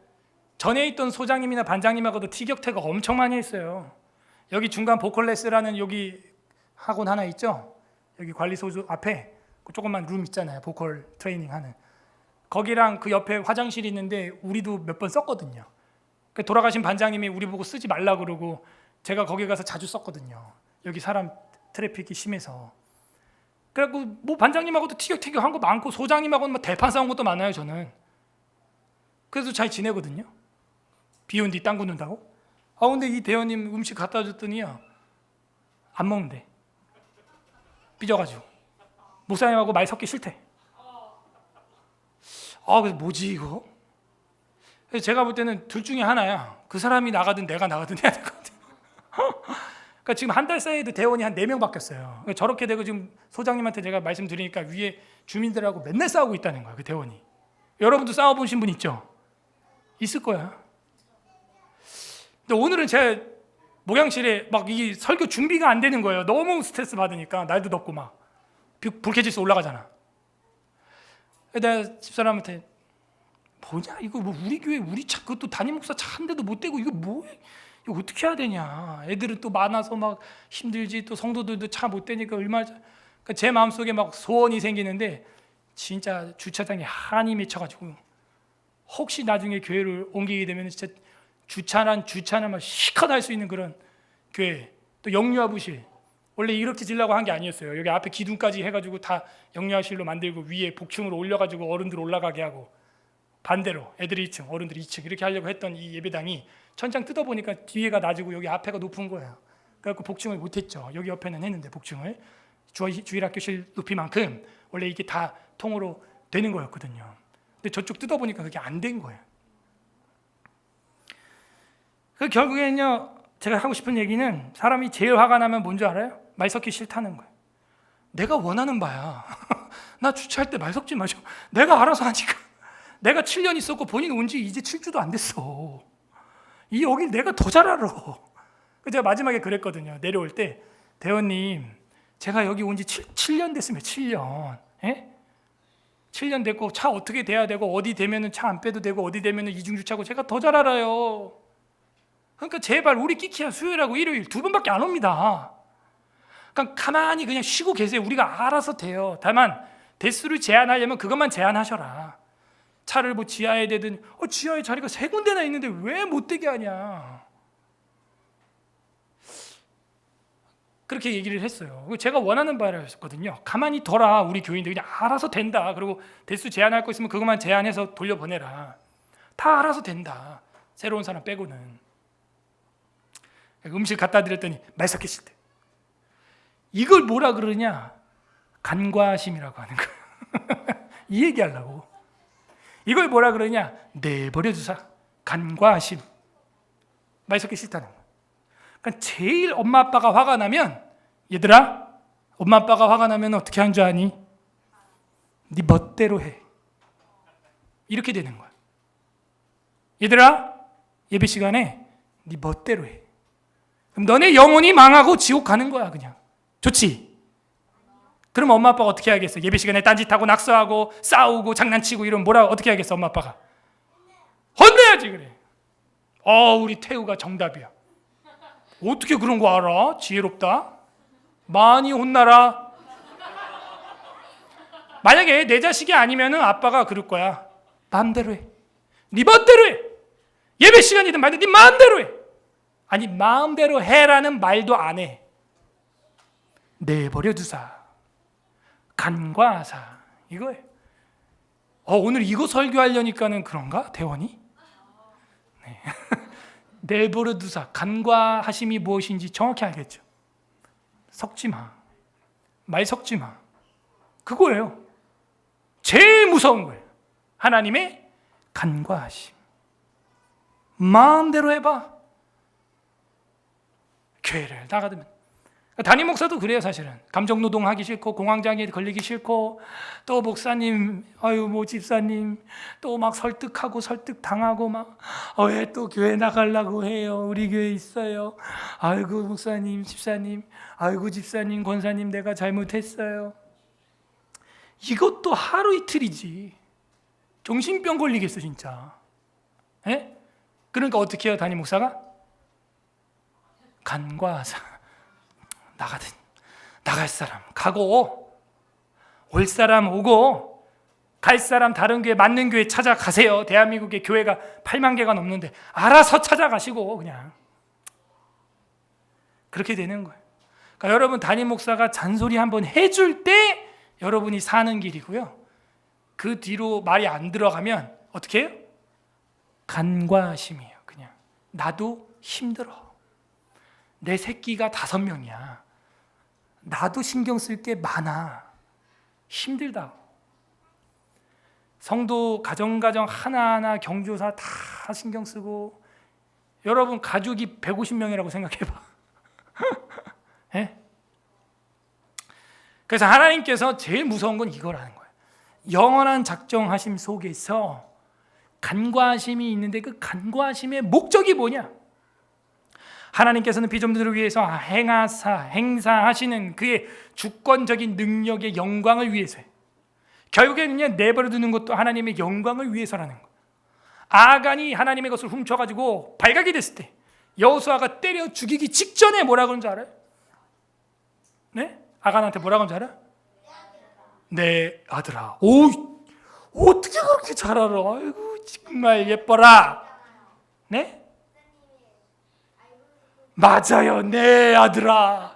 전에 있던 소장님이나 반장님하고도 티격태격 엄청 많이 했어요. 여기 중간 보컬레스라는 여기 학원 하나 있죠. 여기 관리소 앞에 그 조그만 룸 있잖아요. 보컬 트레이닝 하는. 거기랑 그 옆에 화장실이 있는데 우리도 몇 번 썼거든요. 돌아가신 반장님이 우리 보고 쓰지 말라 그러고 제가 거기 가서 자주 썼거든요. 여기 사람 트래픽이 심해서. 그래갖고 뭐 반장님하고도 티격태격 한 거 많고 소장님하고는 뭐 대판 싸운 것도 많아요 저는. 그래서 잘 지내거든요. 비 온 뒤 땅 굽는다고. 근데 이 대원님 음식 갖다 줬더니요 안 먹는데. 삐져가지고 목사님하고 말 섞기 싫대. 그래서 뭐지 이거? 그래서 제가 볼 때는 둘 중에 하나야. 그 사람이 나가든 내가 나가든 해야 될 것 같아요. 그러니까 지금 한 달 사이에도 대원이 한 4명 바뀌었어요. 그러니까 저렇게 되고 지금 소장님한테 제가 말씀드리니까 위에 주민들하고 맨날 싸우고 있다는 거야 그 대원이. 여러분도 싸워보신 분 있죠? 있을 거야. 근데 오늘은 제 목양실에 막 이 설교 준비가 안 되는 거예요. 너무 스트레스 받으니까. 날도 덥고 막 불쾌지수 올라가잖아. 내가 집사람한테 뭐냐 이거 뭐 우리 교회 우리 차 그것도 담임 목사 차 한 대도 못 대고 이거 뭐야 이거 어떻게 해야 되냐. 애들은 또 많아서 막 힘들지. 또 성도들도 차 못 대니까 얼마나. 그러니까 제 마음속에 막 소원이 생기는데 진짜 주차장에 한이 맺혀가지고 혹시 나중에 교회를 옮기게 되면 진짜 주차난 막 시컷 할 수 있는 그런 교회. 또 영유아부실 원래 이렇게 지려고 한 게 아니었어요. 여기 앞에 기둥까지 해가지고 다 영유아실로 만들고 위에 복층으로 올려가지고 어른들 올라가게 하고 반대로 애들이 2층 어른들 2층 이렇게 하려고 했던 이 예배당이 천장 뜯어보니까 뒤에가 낮고 여기 앞에가 높은 거예요. 그래서 복층을 못했죠. 여기 옆에는 했는데 복층을 주일학교실 높이만큼 원래 이게 다 통으로 되는 거였거든요. 근데 저쪽 뜯어보니까 그게 안 된 거예요. 그 결국에는요 제가 하고 싶은 얘기는 사람이 제일 화가 나면 뭔지 알아요? 말 섞기 싫다는 거예요. 내가 원하는 바야. 나 주차할 때 말 섞지 마셔. 내가 알아서 하니까. 내가 7년 있었고 본인 온 지 이제 7주도 안 됐어. 이 여길 내가 더 잘 알아. 제가 마지막에 그랬거든요. 내려올 때 대원님 제가 여기 온 지 7년 됐으면 7년. 예? 7년 됐고 차 어떻게 돼야 되고 어디 되면은 차 안 빼도 되고 어디 되면은 이중주차고 제가 더 잘 알아요. 그러니까 제발 우리 끼키야 수요일하고 일요일 2번밖에 안 옵니다. 그러니까 가만히 그냥 쉬고 계세요. 우리가 알아서 돼요. 다만 대수를 제한하려면 그것만 제한하셔라. 차를 뭐 지하에 대든 지하에 자리가 3군데나 있는데 왜 못 되게 하냐. 그렇게 얘기를 했어요. 제가 원하는 바였거든요. 가만히 둬라, 우리 교인들 그냥 알아서 된다. 그리고 대수 제안할 거 있으면 그것만 제안해서 돌려보내라. 다 알아서 된다. 새로운 사람 빼고는. 음식 갖다 드렸더니 말 섞이실 때 이걸 뭐라 그러냐? 간과심이라고 하는 거예요. 이 얘기하려고. 이걸 뭐라 그러냐? 내버려 두사. 간과심. 말 섞기 싫다는 거예요. 그러니까 제일 엄마 아빠가 화가 나면, 얘들아, 엄마 아빠가 화가 나면 어떻게 하는 줄 아니? 네 멋대로 해. 이렇게 되는 거야. 얘들아, 예배 시간에 네 멋대로 해. 그럼 너네 영혼이 망하고 지옥 가는 거야. 그냥 좋지? 그럼 엄마 아빠가 어떻게 하겠어? 예배 시간에 딴짓하고 낙서하고 싸우고 장난치고 이러면 어떻게 하겠어? 엄마 아빠가 혼내야지. 그래. 우리 태우가 정답이야. 어떻게 그런 거 알아? 지혜롭다. 많이 혼나라. 만약에 내 자식이 아니면은 아빠가 그럴 거야. 마음대로 해. 네 멋대로 해. 예배 시간이든 말든 네 마음대로 해. 아니, 마음대로 해라는 말도 안 해. 내버려 두사. 간과하사. 이거예요. 오늘 이거 설교하려니까는 그런가? 대원이? 네. 내버려 두사. 간과하심이 무엇인지 정확히 알겠죠? 섞지 마. 말 섞지 마. 그거예요. 제일 무서운 거예요. 하나님의 간과하심. 마음대로 해봐. 교회를 나가면 담임 목사도 그래요. 사실은 감정노동하기 싫고 공황장애에 걸리기 싫고 또 목사님, 집사님 또 막 설득하고 설득당하고 막 왜 또 교회 나가려고 해요? 우리 교회 있어요. 아이고 목사님, 집사님, 아이고 집사님, 권사님 내가 잘못했어요. 이것도 하루 이틀이지. 정신병 걸리겠어 진짜. 에? 그러니까 어떻게 해요 담임 목사가? 간과하사. 나갈 사람 가고 올 사람 오고 갈 사람 다른 교회 맞는 교회 찾아가세요. 대한민국의 교회가 8만 개가 넘는데 알아서 찾아가시고 그냥 그렇게 되는 거예요. 그러니까 여러분 담임 목사가 잔소리 한번 해줄 때 여러분이 사는 길이고요. 그 뒤로 말이 안 들어가면 어떻게 해요? 간과심이에요. 그냥 나도 힘들어. 내 새끼가 5명이야. 나도 신경 쓸 게 많아. 힘들다. 성도 가정 하나하나 경조사 다 신경 쓰고 여러분 가족이 150명이라고 생각해봐. 네? 그래서 하나님께서 제일 무서운 건 이거라는 거예요. 영원한 작정하심 속에서 간과하심이 있는데 그 간과하심의 목적이 뭐냐? 하나님께서는 피조물들을 위해서 행사하시는 그의 주권적인 능력의 영광을 위해서예요. 결국에는요, 내버려두는 것도 하나님의 영광을 위해서라는 거예요. 아간이 하나님의 것을 훔쳐가지고 발각이 됐을 때 여호수아가 때려 죽이기 직전에 뭐라고 하는 줄 알아요? 네? 아간한테 뭐라고 하는 줄 알아? 내 아들아. 어떻게 그렇게 잘 알아? 아이고 정말 예뻐라. 네? 맞아요, 내 아들아.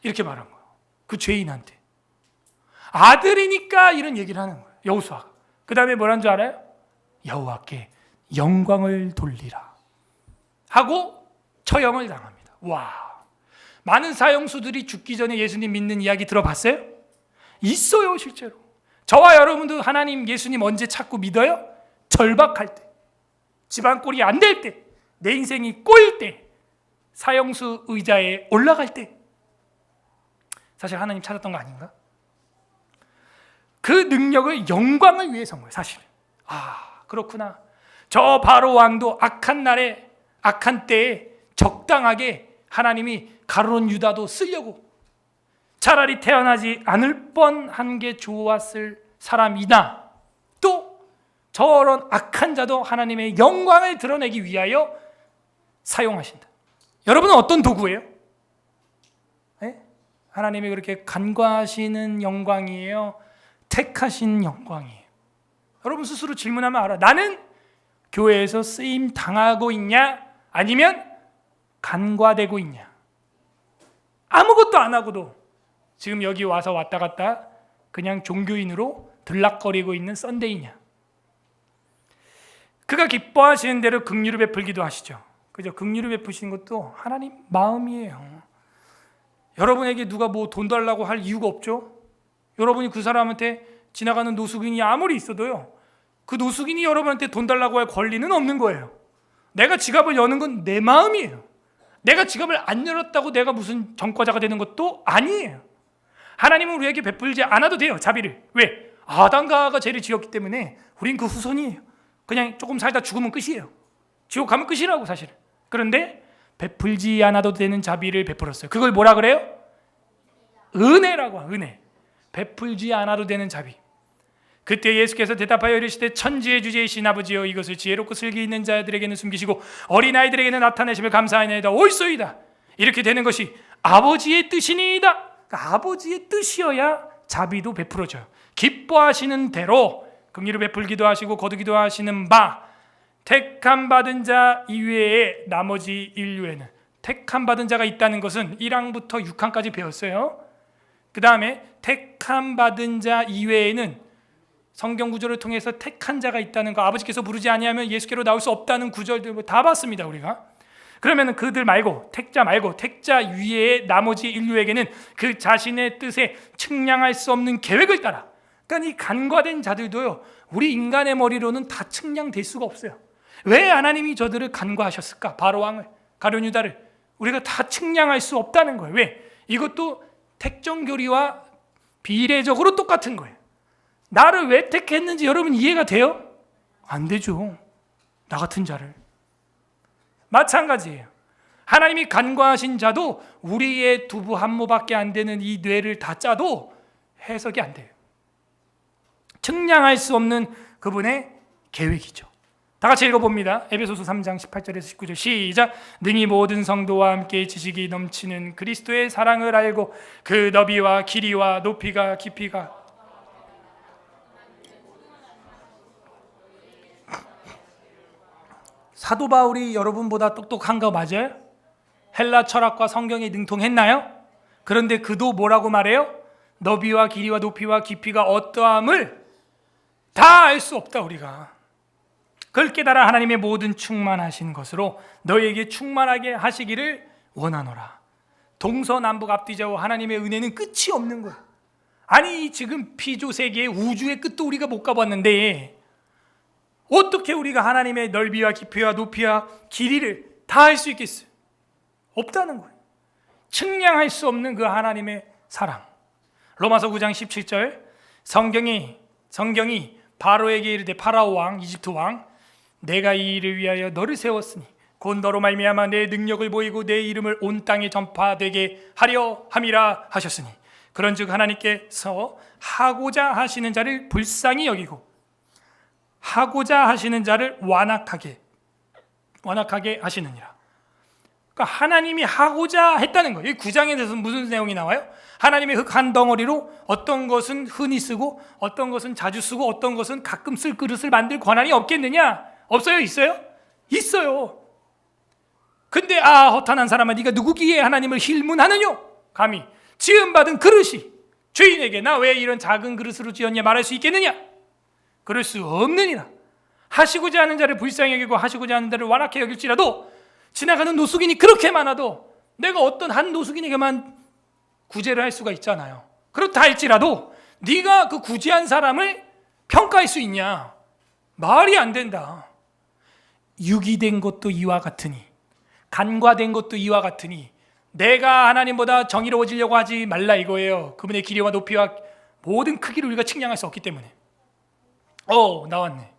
이렇게 말한 거예요. 그 죄인한테. 아들이니까 이런 얘기를 하는 거예요. 여호수아가. 그 다음에 뭐라는 줄 알아요? 여호와께 영광을 돌리라 하고 처형을 당합니다. 와, 많은 사형수들이 죽기 전에 예수님 믿는 이야기 들어봤어요? 있어요, 실제로. 저와 여러분도 하나님, 예수님 언제 찾고 믿어요? 절박할 때, 집안 꼴이 안 될 때, 내 인생이 꼬일 때, 사형수 의자에 올라갈 때. 사실 하나님 찾았던 거 아닌가? 그 능력을 영광을 위해서인 거예요, 사실은. 그렇구나. 저 바로 왕도 악한 날에, 악한 때에 적당하게 하나님이 가룟 유다도 쓰려고 차라리 태어나지 않을 뻔한 게 좋았을 사람이나 또 저런 악한 자도 하나님의 영광을 드러내기 위하여 사용하신다. 여러분은 어떤 도구예요? 네? 하나님이 그렇게 간과하시는 영광이에요? 택하신 영광이에요? 여러분 스스로 질문하면 알아. 나는 교회에서 쓰임 당하고 있냐? 아니면 간과되고 있냐? 아무것도 안 하고도 지금 여기 와서 왔다 갔다 그냥 종교인으로 들락거리고 있는 썬데이냐? 그가 기뻐하시는 대로 긍휼을 베풀기도 하시죠. 그죠? 긍휼을 베푸시는 것도 하나님 마음이에요. 여러분에게 누가 뭐 돈 달라고 할 이유가 없죠. 여러분이 그 사람한테 지나가는 노숙인이 아무리 있어도요, 그 노숙인이 여러분한테 돈 달라고 할 권리는 없는 거예요. 내가 지갑을 여는 건 내 마음이에요. 내가 지갑을 안 열었다고 내가 무슨 전과자가 되는 것도 아니에요. 하나님은 우리에게 베풀지 않아도 돼요, 자비를. 왜? 아담과 하와가 죄를 지었기 때문에 우린 그 후손이에요. 그냥 조금 살다 죽으면 끝이에요. 지옥 가면 끝이라고 사실은. 그런데 베풀지 않아도 되는 자비를 베풀었어요. 그걸 뭐라 그래요? 은혜라고. 은혜. 베풀지 않아도 되는 자비. 그때 예수께서 대답하여 이르시되 천지의 주제이신 아버지여, 이것을 지혜롭고 슬기 있는 자들에게는 숨기시고 어린아이들에게는 나타내심을 감사하나이다. 옳소이다. 이렇게 되는 것이 아버지의 뜻이니이다. 그러니까 아버지의 뜻이어야 자비도 베풀어져요. 기뻐하시는 대로 긍휼을 베풀기도 하시고 거두기도 하시는 바, 택함 받은 자 이외에 나머지 인류에는, 택함 받은 자가 있다는 것은 1항부터 6항까지 배웠어요. 그 다음에 택함 받은 자 이외에는 성경 구절을 통해서 택한 자가 있다는 거, 아버지께서 부르지 아니하면 예수께로 나올 수 없다는 구절들 다 봤습니다, 우리가. 그러면 그들 말고, 택자 말고 택자 위에 나머지 인류에게는 그 자신의 뜻에 측량할 수 없는 계획을 따라, 그러니까 이 간과된 자들도요, 우리 인간의 머리로는 다 측량될 수가 없어요. 왜 하나님이 저들을 간과하셨을까? 바로왕을, 가룟유다를 우리가 다 측량할 수 없다는 거예요. 왜? 이것도 택정교리와 비례적으로 똑같은 거예요. 나를 왜 택했는지 여러분 이해가 돼요? 안 되죠. 나 같은 자를. 마찬가지예요. 하나님이 간과하신 자도 우리의 두부 한 모밖에 안 되는 이 뇌를 다 짜도 해석이 안 돼요. 측량할 수 없는 그분의 계획이죠. 다 같이 읽어봅니다. 에베소서 3장 18절에서 19절 시작. 능히 모든 성도와 함께 지식이 넘치는 그리스도의 사랑을 알고 그 너비와 길이와 높이가 깊이가, 사도 바울이 여러분보다 똑똑한 거 맞아요? 헬라 철학과 성경에 능통했나요? 그런데 그도 뭐라고 말해요? 너비와 길이와 높이와 깊이가 어떠함을 다 알 수 없다 우리가. 그걸 깨달아 하나님의 모든 충만하신 것으로 너희에게 충만하게 하시기를 원하노라. 동서남북 앞뒤좌우 하나님의 은혜는 끝이 없는 거예요. 아니 지금 피조 세계의 우주의 끝도 우리가 못 가봤는데 어떻게 우리가 하나님의 넓이와 깊이와 높이와 길이를 다 알 수 있겠어요? 없다는 거예요. 측량할 수 없는 그 하나님의 사랑. 로마서 9장 17절 성경이 바로에게 이르되, 파라오 왕, 이집트 왕, 내가 이 일을 위하여 너를 세웠으니 곧 너로 말미암아 내 능력을 보이고 내 이름을 온 땅에 전파되게 하려 함이라 하셨으니, 그런즉 하나님께서 하고자 하시는 자를 불쌍히 여기고 하고자 하시는 자를 완악하게 하시느니라. 그러니까 하나님이 하고자 했다는 거예요. 이 9장에 대해서 무슨 내용이 나와요? 하나님의 흙 한 덩어리로 어떤 것은 흔히 쓰고 어떤 것은 자주 쓰고 어떤 것은 가끔 쓸 그릇을 만들 권한이 없겠느냐? 없어요? 있어요? 있어요. 근데 허탄한 사람아, 네가 누구기에 하나님을 힐문하느뇨? 감히 지음받은 그릇이 주인에게 나 왜 이런 작은 그릇으로 지었냐 말할 수 있겠느냐? 그럴 수 없느니라. 하시고자 하는 자를 불쌍히 여기고 하시고자 하는 자를 완악히 여길지라도, 지나가는 노숙인이 그렇게 많아도 내가 어떤 한 노숙인에게만 구제를 할 수가 있잖아요. 그렇다 할지라도 네가 그 구제한 사람을 평가할 수 있냐? 말이 안 된다. 유기된 것도 이와 같으니, 간과된 것도 이와 같으니 내가 하나님보다 정의로워지려고 하지 말라 이거예요. 그분의 길이와 높이와 모든 크기를 우리가 측량할 수 없기 때문에. 나왔네.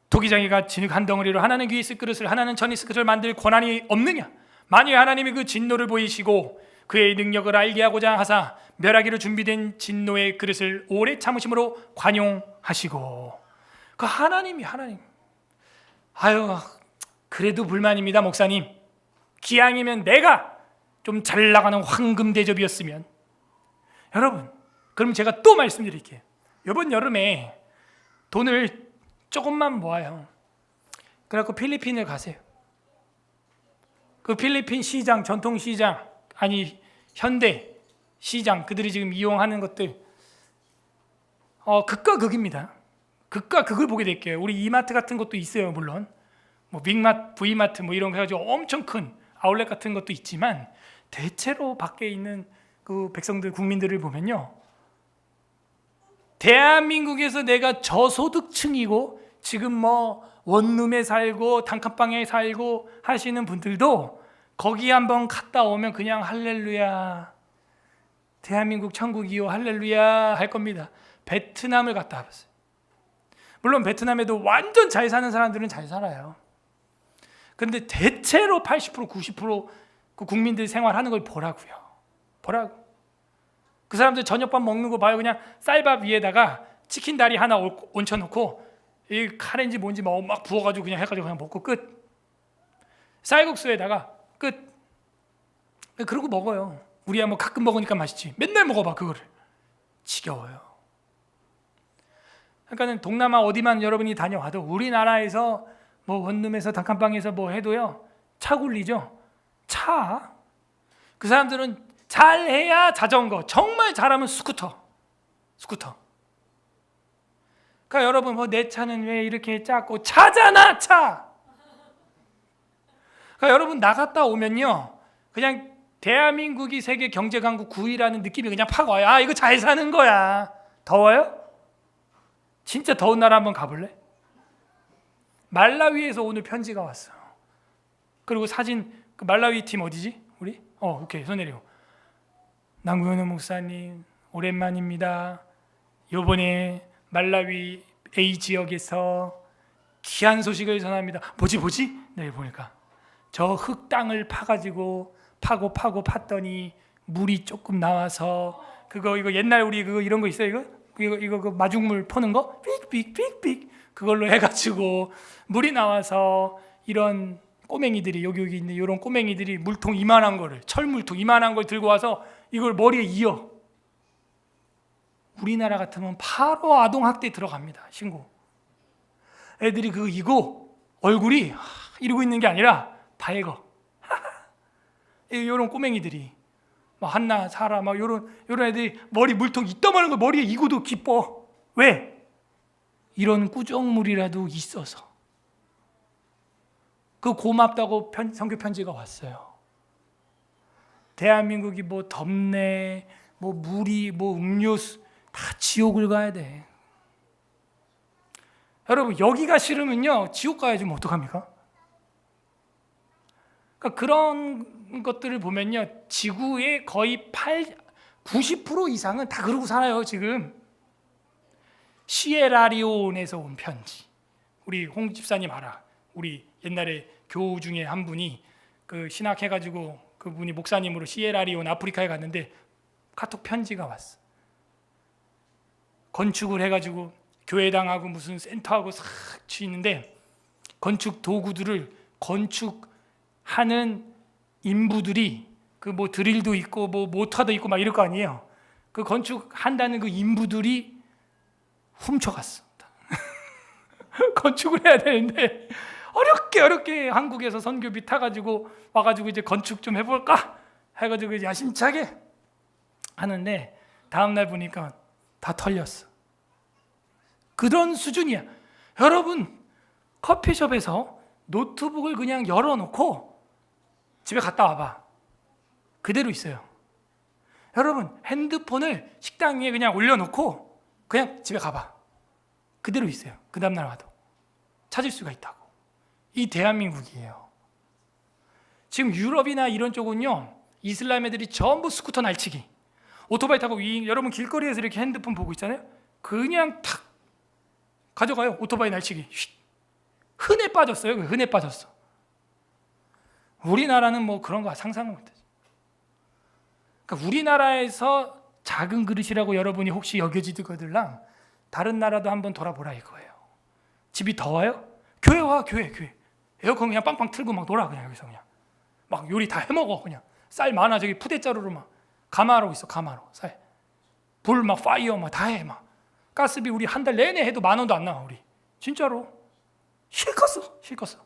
도기장이가 진흙 한 덩어리로 하나는 귀에 있을 그릇을 하나는 천에 있을 그릇을 만들 권한이 없느냐? 만일 하나님이 그 진노를 보이시고 그의 능력을 알게 하고자 하사 멸하기로 준비된 진노의 그릇을 오래 참으심으로 관용하시고, 그 하나님 그래도 불만입니다 목사님. 기왕이면 내가 좀 잘 나가는 황금 대접이었으면. 여러분, 그럼 제가 또 말씀드릴게요. 이번 여름에 돈을 조금만 모아요. 그래갖고 필리핀을 가세요. 그 필리핀 시장, 전통시장, 아니 현대 시장 그들이 지금 이용하는 것들 극과 극입니다. 극과 극을 보게 될게요. 우리 이마트 같은 것도 있어요. 물론 뭐 빅마트, V마트 뭐 이런 거 해가지고 엄청 큰 아울렛 같은 것도 있지만 대체로 밖에 있는 그 백성들 국민들을 보면요, 대한민국에서 내가 저소득층이고 지금 뭐 원룸에 살고 단칸방에 살고 하시는 분들도 거기 한번 갔다 오면 그냥 할렐루야, 대한민국 천국이요 할렐루야 할 겁니다. 베트남을 갔다 와봤어요. 물론 베트남에도 완전 잘 사는 사람들은 잘 살아요. 근데 대체로 80% 90%그 국민들 생활하는 걸 보라고요. 보라고. 그 사람들 저녁밥 먹는 거 봐요. 그냥 쌀밥 위에다가 치킨 다리 하나 얹혀놓고 이 카레인지 뭔지 막 부어가지고 그냥 해가지고 그냥 먹고 끝. 쌀국수에다가 끝. 그러고 먹어요. 우리야 뭐 가끔 먹으니까 맛있지. 맨날 먹어봐 그거를. 지겨워요. 그러니까는 동남아 어디만 여러분이 다녀와도 우리나라에서 뭐 원룸에서 단칸방에서 뭐 해도요 차 굴리죠. 차. 그 사람들은 잘해야 자전거, 정말 잘하면 스쿠터. 그러니까 여러분 뭐 내 차는 왜 이렇게 작고 차잖아 차. 그러니까 여러분 나갔다 오면요 그냥 대한민국이 세계 경제 강국 9위라는 느낌이 그냥 팍 와요. 아 이거 잘 사는 거야. 더워요? 진짜 더운 나라 한번 가볼래? 말라위에서 오늘 편지가 왔어요. 그리고 사진 그 말라위 팀 어디지? 우리? 오케이 손 내리고. 남구현우 목사님 오랜만입니다. 요번에 말라위 A 지역에서 귀한 소식을 전합니다. 뭐지? 내일 보니까 저 흙땅을 파가지고 파고 팠더니 물이 조금 나와서 이거 옛날 우리 그거 이런 거 있어요. 이거 그 마중물 퍼는 거 삑삑 그걸로 해가지고 물이 나와서 이런 꼬맹이들이 여기 있는 이런 꼬맹이들이 물통 이만한 거를 철물통 이만한 걸 들고 와서 이걸 머리에 이어. 우리나라 같으면 바로 아동학대 들어갑니다. 신고. 애들이 그거 이고 얼굴이 이러고 있는 게 아니라 밝어. 이런 꼬맹이들이 막 한나 사라 막 이런 애들이 머리 물통 이따만한 거 머리에 이고도 기뻐. 왜? 이런 꾸정물이라도 있어서. 그 고맙다고 선교 편지가 왔어요. 대한민국이 뭐 덥네, 뭐 물이, 뭐 음료수 다 지옥을 가야 돼. 여러분 여기가 싫으면요 지옥 가야지 뭐 어떡합니까? 그러니까 그런 것들을 보면요 지구의 거의 90% 이상은 다 그러고 살아요 지금. 시에라리온에서 온 편지. 우리 홍 집사님 알아. 우리 옛날에 교우 중에 한 분이 그 신학해가지고 그분이 목사님으로 시에라리온 아프리카에 갔는데 카톡 편지가 왔어. 건축을 해가지고 교회당하고 무슨 센터하고 싹 치는데 건축 도구들을 건축하는 인부들이 그 뭐 드릴도 있고 뭐 모터도 있고 막 이럴 거 아니에요. 그 건축한다는 그 인부들이 훔쳐갔어. 건축을 해야 되는데 어렵게 한국에서 선교비 타가지고 와가지고 이제 건축 좀 해볼까 해가지고 이제 야심차게 하는데 다음날 보니까 다 털렸어. 그런 수준이야. 여러분 커피숍에서 노트북을 그냥 열어놓고 집에 갔다 와봐. 그대로 있어요. 여러분 핸드폰을 식당 위에 그냥 올려놓고 그냥 집에 가봐. 그대로 있어요. 그 다음날 와도 찾을 수가 있다고. 이 대한민국이에요. 지금 유럽이나 이런 쪽은요 이슬람 애들이 전부 스쿠터 날치기, 오토바이 타고 여러분 길거리에서 이렇게 핸드폰 보고 있잖아요. 그냥 탁 가져가요. 오토바이 날치기. 흔해 빠졌어요. 흔해 빠졌어. 우리나라는 뭐 그런 거 상상을 못하죠. 그러니까 우리나라에서 작은 그릇이라고 여러분이 혹시 여겨지거들랑 다른 나라도 한번 돌아보라 이거예요. 집이 더워요? 교회 와. 교회 에어컨 그냥 빵빵 틀고 막 놀아. 그냥 여기서 그냥 막 요리 다 해먹어. 그냥 쌀 많아. 저기 푸대자루로 막 가마로 있어. 가마로 쌀 불 막 파이어 막 다 해. 막 가스비 우리 한 달 내내 해도 10,000원도 안 나와. 우리 진짜로 실컷 써.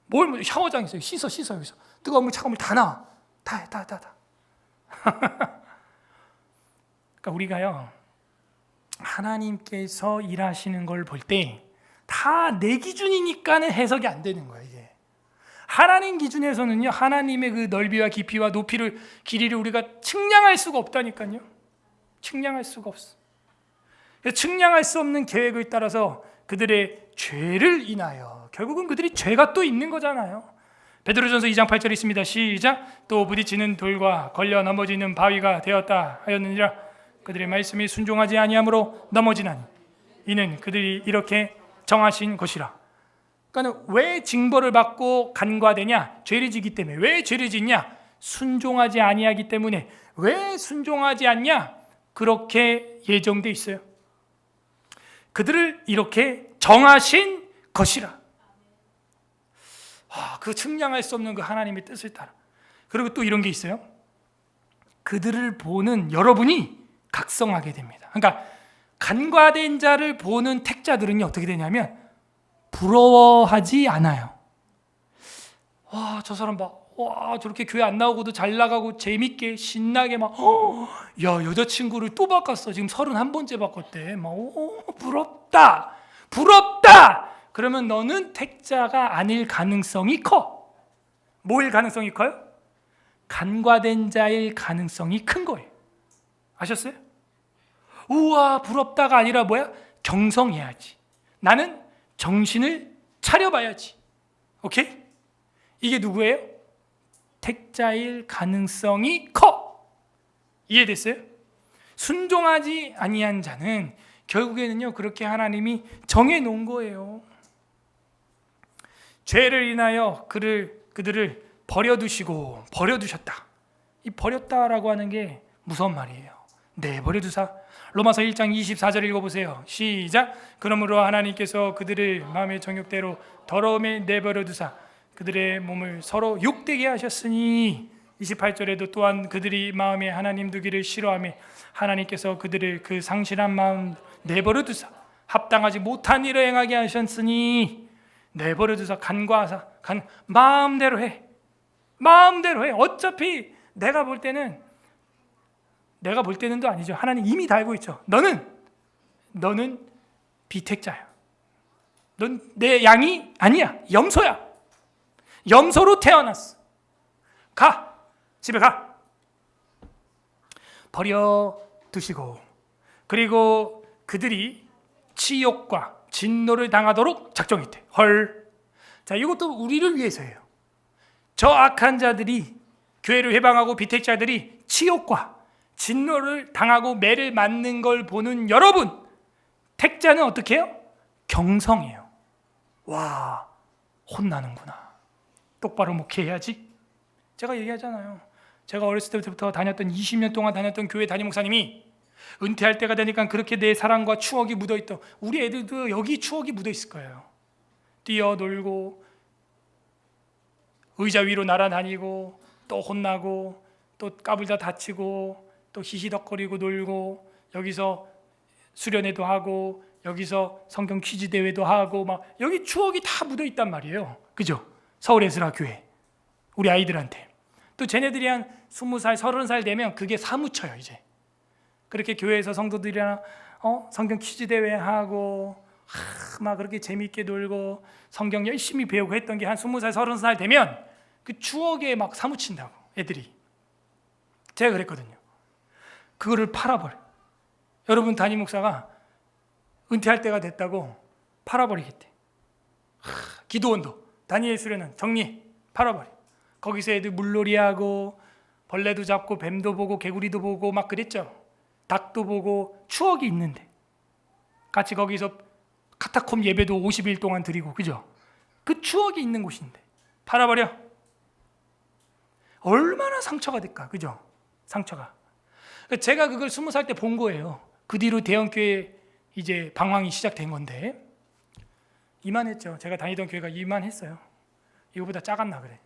뭘 샤워장 있어요. 씻어 여기서 뜨거운 물 차가운 물 다 나와. 다 해. 그러니까 우리가요, 하나님께서 일하시는 걸 볼 때 다 내 기준이니까는 해석이 안 되는 거예요. 이게 하나님 기준에서는요, 하나님의 그 넓이와 깊이와 높이를, 길이를 우리가 측량할 수가 없다니까요. 측량할 수가 없어. 측량할 수 없는 계획을 따라서 그들의 죄를 인하여 결국은 그들이 죄가 또 있는 거잖아요. 베드로전서 2장 8절에 있습니다. 시작. 또 부딪히는 돌과 걸려 넘어지는 바위가 되었다 하였느니라. 그들의 말씀이 순종하지 아니함으로 넘어지나니 이는 그들이 이렇게 정하신 것이라. 그러니까 왜 징벌을 받고 간과되냐? 죄를 지기 때문에. 왜 죄를 짓냐? 순종하지 아니하기 때문에. 왜 순종하지 않냐? 그렇게 예정돼 있어요. 그들을 이렇게 정하신 것이라. 그 측량할 수 없는 그 하나님의 뜻을 따라. 그리고 또 이런 게 있어요. 그들을 보는 여러분이 각성하게 됩니다. 그러니까 간과된 자를 보는 택자들은요, 어떻게 되냐면 부러워하지 않아요. 저 사람 봐. 저렇게 교회 안 나오고도 잘 나가고 재밌게 신나게 막 여자친구를 또 바꿨어. 지금 31번째 바꿨대. 막 부럽다. 그러면 너는 택자가 아닐 가능성이 커. 뭐일 가능성이 커요? 간과된 자일 가능성이 큰 거예요. 아셨어요? 우와 부럽다가 아니라 뭐야? 경성해야지. 나는 정신을 차려봐야지. 오케이? 이게 누구예요? 택자일 가능성이 커. 이해됐어요? 순종하지 아니한 자는 결국에는요, 그렇게 하나님이 정해놓은 거예요. 죄를 인하여 그들을 버려두셨다. 이 버렸다라고 하는 게 무서운 말이에요. 내버려두사. 로마서 1장 24절 읽어보세요. 시작. 그러므로 하나님께서 그들을 마음의 정욕대로 더러움에 내버려두사 그들의 몸을 서로 욕되게 하셨으니 28절에도 또한 그들이 마음에 하나님 두기를 싫어하며 하나님께서 그들을 그 상실한 마음 내버려두사 합당하지 못한 일을 행하게 하셨으니 내버려두사 간과하사 마음대로 해. 어차피 내가 볼 때는도 아니죠. 하나님 이미 다 알고 있죠. 너는 비택자야. 넌 내 양이 아니야. 염소야. 염소로 태어났어. 집에 가. 버려두시고 그리고 그들이 치욕과 진노를 당하도록 작정했대. 자, 이것도 우리를 위해서예요. 저 악한 자들이, 교회를 회방하고 비택자들이 치욕과 진노를 당하고 매를 맞는 걸 보는 여러분, 택자는 어떻게 해요? 경성해요. 와, 혼나는구나. 똑바로 목회해야지. 제가 얘기하잖아요. 제가 어렸을 때부터 20년 동안 다녔던 교회 담임 목사님이 은퇴할 때가 되니까 그렇게 내 사랑과 추억이 묻어있던, 우리 애들도 여기 추억이 묻어있을 거예요. 뛰어놀고 의자 위로 날아다니고 또 혼나고 또 까불다 다치고 또 히히덕거리고 놀고 여기서 수련회도 하고 여기서 성경 퀴즈 대회도 하고 막 여기 추억이 다 묻어있단 말이에요. 그죠? 서울 에스라 교회 우리 아이들한테. 또 쟤네들이 한 20살 30살 되면 그게 사무쳐요. 이제 그렇게 교회에서 성도들이랑 성경 퀴즈 대회 하고 막 그렇게 재미있게 놀고 성경 열심히 배우고 했던 게 한 20살 30살 되면 그 추억에 막 사무친다고 애들이. 제가 그랬거든요. 그거를 팔아버려. 여러분 담임 목사가 은퇴할 때가 됐다고 팔아버리겠대. 기도원도 다니엘 수련은 정리 팔아버려. 거기서 애들 물놀이하고 벌레도 잡고 뱀도 보고 개구리도 보고 막 그랬죠. 닭도 보고 추억이 있는데 같이 거기서 카타콤 예배도 50일 동안 드리고, 그죠? 그 추억이 있는 곳인데 팔아버려. 얼마나 상처가 될까, 그죠? 상처가. 제가 그걸 20살 때 본 거예요. 그 뒤로 대형교회 이제 방황이 시작된 건데 이만했죠. 제가 다니던 교회가 이만했어요. 이거보다 작았나 그래.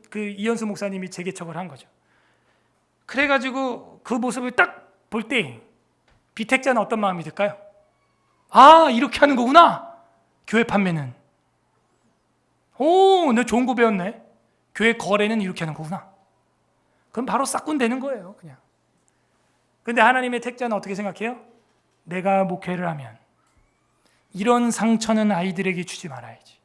그 이현수 목사님이 재개척을 한 거죠. 그래가지고 그 모습을 딱 볼 때 비택자는 어떤 마음이 들까요? 아, 이렇게 하는 거구나. 교회 판매는. 오, 내 좋은 거 배웠네. 교회 거래는 이렇게 하는 거구나. 그럼 바로 싹군 되는 거예요, 그냥. 근데 하나님의 택자는 어떻게 생각해요? 내가 목회를 하면 이런 상처는 아이들에게 주지 말아야지.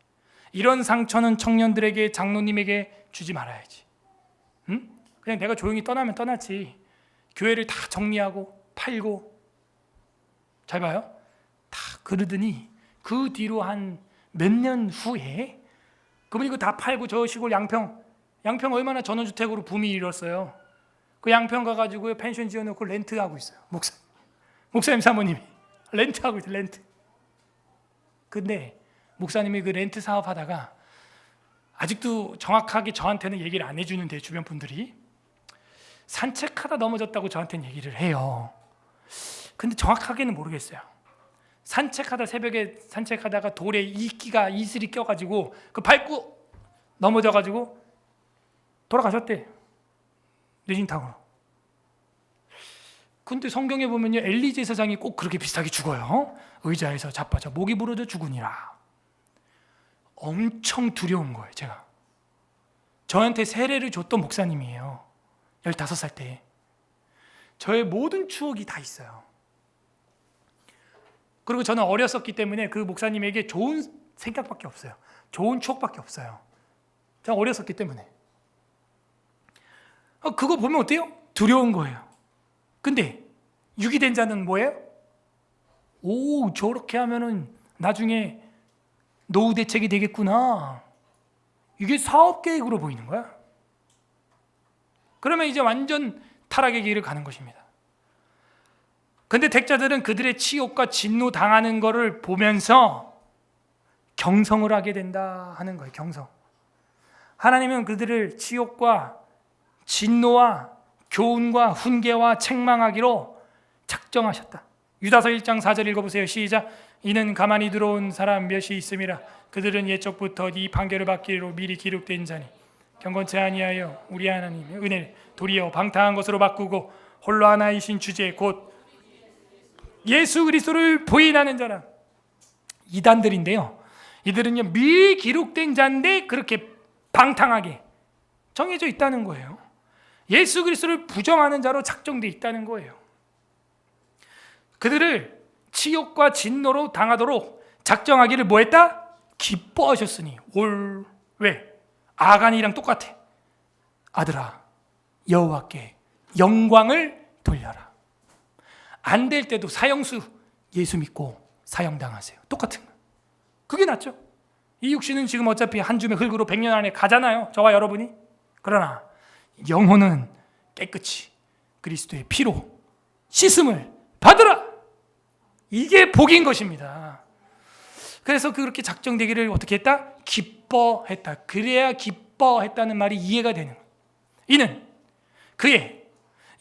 이런 상처는 청년들에게, 장로님에게 주지 말아야지. 응? 그냥 내가 조용히 떠나면 떠났지. 교회를 다 정리하고 팔고, 잘 봐요. 다 그러더니 그 뒤로 한 몇 년 후에 그분이 그거 다 팔고 저 시골 양평 얼마나 전원주택으로 붐이 일었어요. 그 양평 가가지고 펜션 지어놓고 렌트하고 있어요. 목사님 사모님이 렌트하고 있어요. 렌트. 근데 목사님이 그 렌트 사업하다가 아직도 정확하게 저한테는 얘기를 안 해주는데, 주변 분들이 산책하다 넘어졌다고 저한테는 얘기를 해요. 근데 정확하게는 모르겠어요. 새벽에 산책하다가 돌에 이슬이 껴가지고 그 밟고 넘어져가지고 돌아가셨대. 뇌진탕으로. 근데 성경에 보면요, 엘리 제사장이 꼭 그렇게 비슷하게 죽어요. 의자에서 자빠져 목이 부러져 죽으니라. 엄청 두려운 거예요. 제가 저한테 세례를 줬던 목사님이에요. 15살 때. 저의 모든 추억이 다 있어요. 그리고 저는 어렸었기 때문에 그 목사님에게 좋은 생각밖에 없어요. 좋은 추억밖에 없어요. 제가 어렸었기 때문에. 그거 보면 어때요? 두려운 거예요. 근데 유기된 자는 뭐예요? 오, 저렇게 하면은 나중에 노후 대책이 되겠구나. 이게 사업 계획으로 보이는 거야. 그러면 이제 완전 타락의 길을 가는 것입니다. 근데 택자들은 그들의 치욕과 진노 당하는 것을 보면서 경성을 하게 된다 하는 거예요. 경성. 하나님은 그들을 치욕과 진노와 교훈과 훈계와 책망하기로 작정하셨다. 유다서 1장 4절 읽어보세요. 시작. 이는 가만히 들어온 사람 몇이 있음이라. 그들은 옛적부터 이 판결을 받기로 미리 기록된 자니 경건치 아니하여 우리 하나님의 은혜를 도리어 방탕한 것으로 바꾸고 홀로 하나이신 주제 곧 예수 그리스도를 부인하는 자라. 이단들인데요, 이들은요 미리 기록된 자인데 그렇게 방탕하게 정해져 있다는 거예요. 예수 그리스도를 부정하는 자로 작정되어 있다는 거예요. 그들을 치욕과 진노로 당하도록 작정하기를 뭐했다? 기뻐하셨으니. 왜? 아간이랑 똑같아. 아들아, 여호와께 영광을 돌려라. 안 될 때도 사형수 예수 믿고 사형당하세요. 똑같은 거. 그게 낫죠. 이 육신은 지금 어차피 한 줌의 흙으로 100년 안에 가잖아요. 저와 여러분이. 그러나 영혼은 깨끗이 그리스도의 피로 씻음을 받으라. 이게 복인 것입니다. 그래서 그렇게 작정되기를 어떻게 했다? 기뻐했다. 그래야 기뻐했다는 말이 이해가 되는 거예요. 이는 그의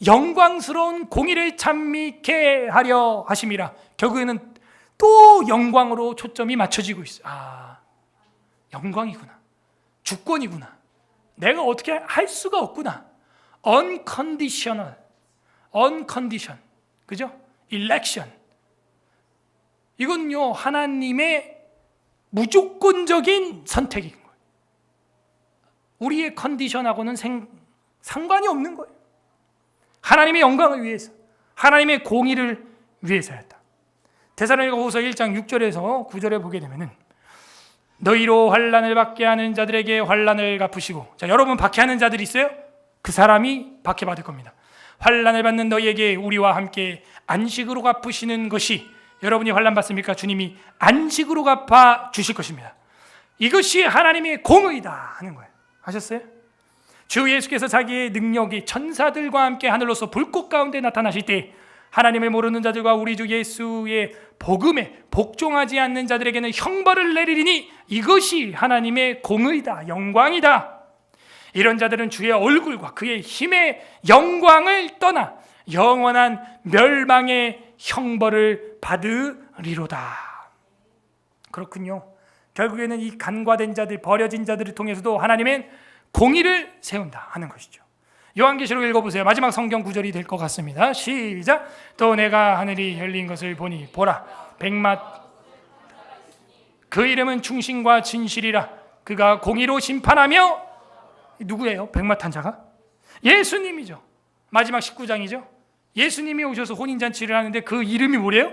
영광스러운 공의를 찬미케 하려 하심이라. 결국에는 또 영광으로 초점이 맞춰지고 있어요. 영광이구나. 주권이구나. 내가 어떻게 할 수가 없구나. unconditional. 그죠? election. 이건요, 하나님의 무조건적인 선택인 거예요. 우리의 컨디션하고는 상관이 없는 거예요. 하나님의 영광을 위해서, 하나님의 공의를 위해서였다. 데살로니가후서 1장 6절에서 9절에 보게 되면은 너희로 환난을 받게 하는 자들에게 환난을 갚으시고. 자, 여러분 박해하는 자들이 있어요? 그 사람이 박해받을 겁니다. 환난을 받는 너희에게 우리와 함께 안식으로 갚으시는 것이, 여러분이 환난 받습니까? 주님이 안식으로 갚아 주실 것입니다. 이것이 하나님의 공의다 하는 거예요. 아셨어요? 주 예수께서 자기의 능력이 천사들과 함께 하늘로서 불꽃 가운데 나타나실 때 하나님을 모르는 자들과 우리 주 예수의 복음에 복종하지 않는 자들에게는 형벌을 내리리니 이것이 하나님의 공의다, 영광이다. 이런 자들은 주의 얼굴과 그의 힘의 영광을 떠나 영원한 멸망의 형벌을 받으리로다. 그렇군요. 결국에는 이 간과된 자들, 버려진 자들을 통해서도 하나님은 공의를 세운다 하는 것이죠. 요한계시록 읽어보세요. 마지막 성경 구절이 될 것 같습니다. 시작. 또 내가 하늘이 열린 것을 보니 보라, 백마, 그 이름은 충신과 진실이라. 그가 공의로 심판하며 누구예요? 백마탄 자가? 예수님이죠. 마지막 19장이죠. 예수님이 오셔서 혼인잔치를 하는데 그 이름이 뭐래요?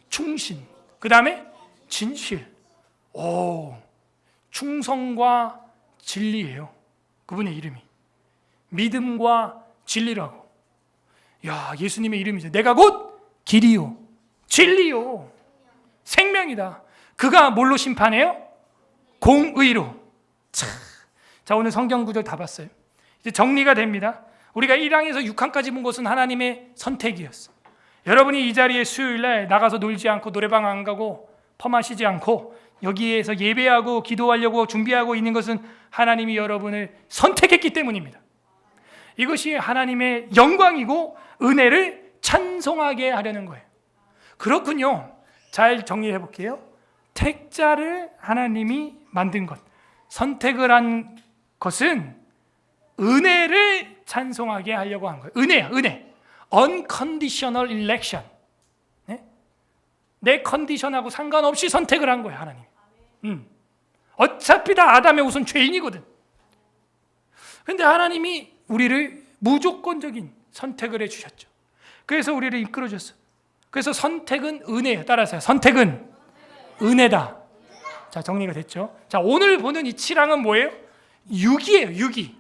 충신. 그 다음에 진실. 충성과 진리예요. 그분의 이름이. 믿음과 진리라고. 야, 예수님의 이름이죠. 내가 곧 길이요, 진리요, 생명이다. 그가 뭘로 심판해요? 공의로. 자, 오늘 성경 구절 다 봤어요. 이제 정리가 됩니다. 우리가 1항에서 6항까지 본 것은 하나님의 선택이었어. 여러분이 이 자리에 수요일날 나가서 놀지 않고 노래방 안 가고 퍼마시지 않고 여기에서 예배하고 기도하려고 준비하고 있는 것은 하나님이 여러분을 선택했기 때문입니다. 이것이 하나님의 영광이고 은혜를 찬송하게 하려는 거예요. 그렇군요. 잘 정리해 볼게요. 택자를 하나님이 만든 것, 선택을 한 것은 은혜를 찬송하게 하려고 한 거예요. 은혜야, 은혜. Unconditional election. 네? 내 컨디션하고 상관없이 선택을 한 거예요, 하나님. 어차피 다 아담의 우선 죄인이거든. 근데 하나님이 우리를 무조건적인 선택을 해주셨죠. 그래서 우리를 이끌어줬어. 그래서 선택은 은혜예요. 따라서요. 선택은 은혜다. 자, 정리가 됐죠. 자, 오늘 보는 이 7항은 뭐예요? 유기예요. 유기.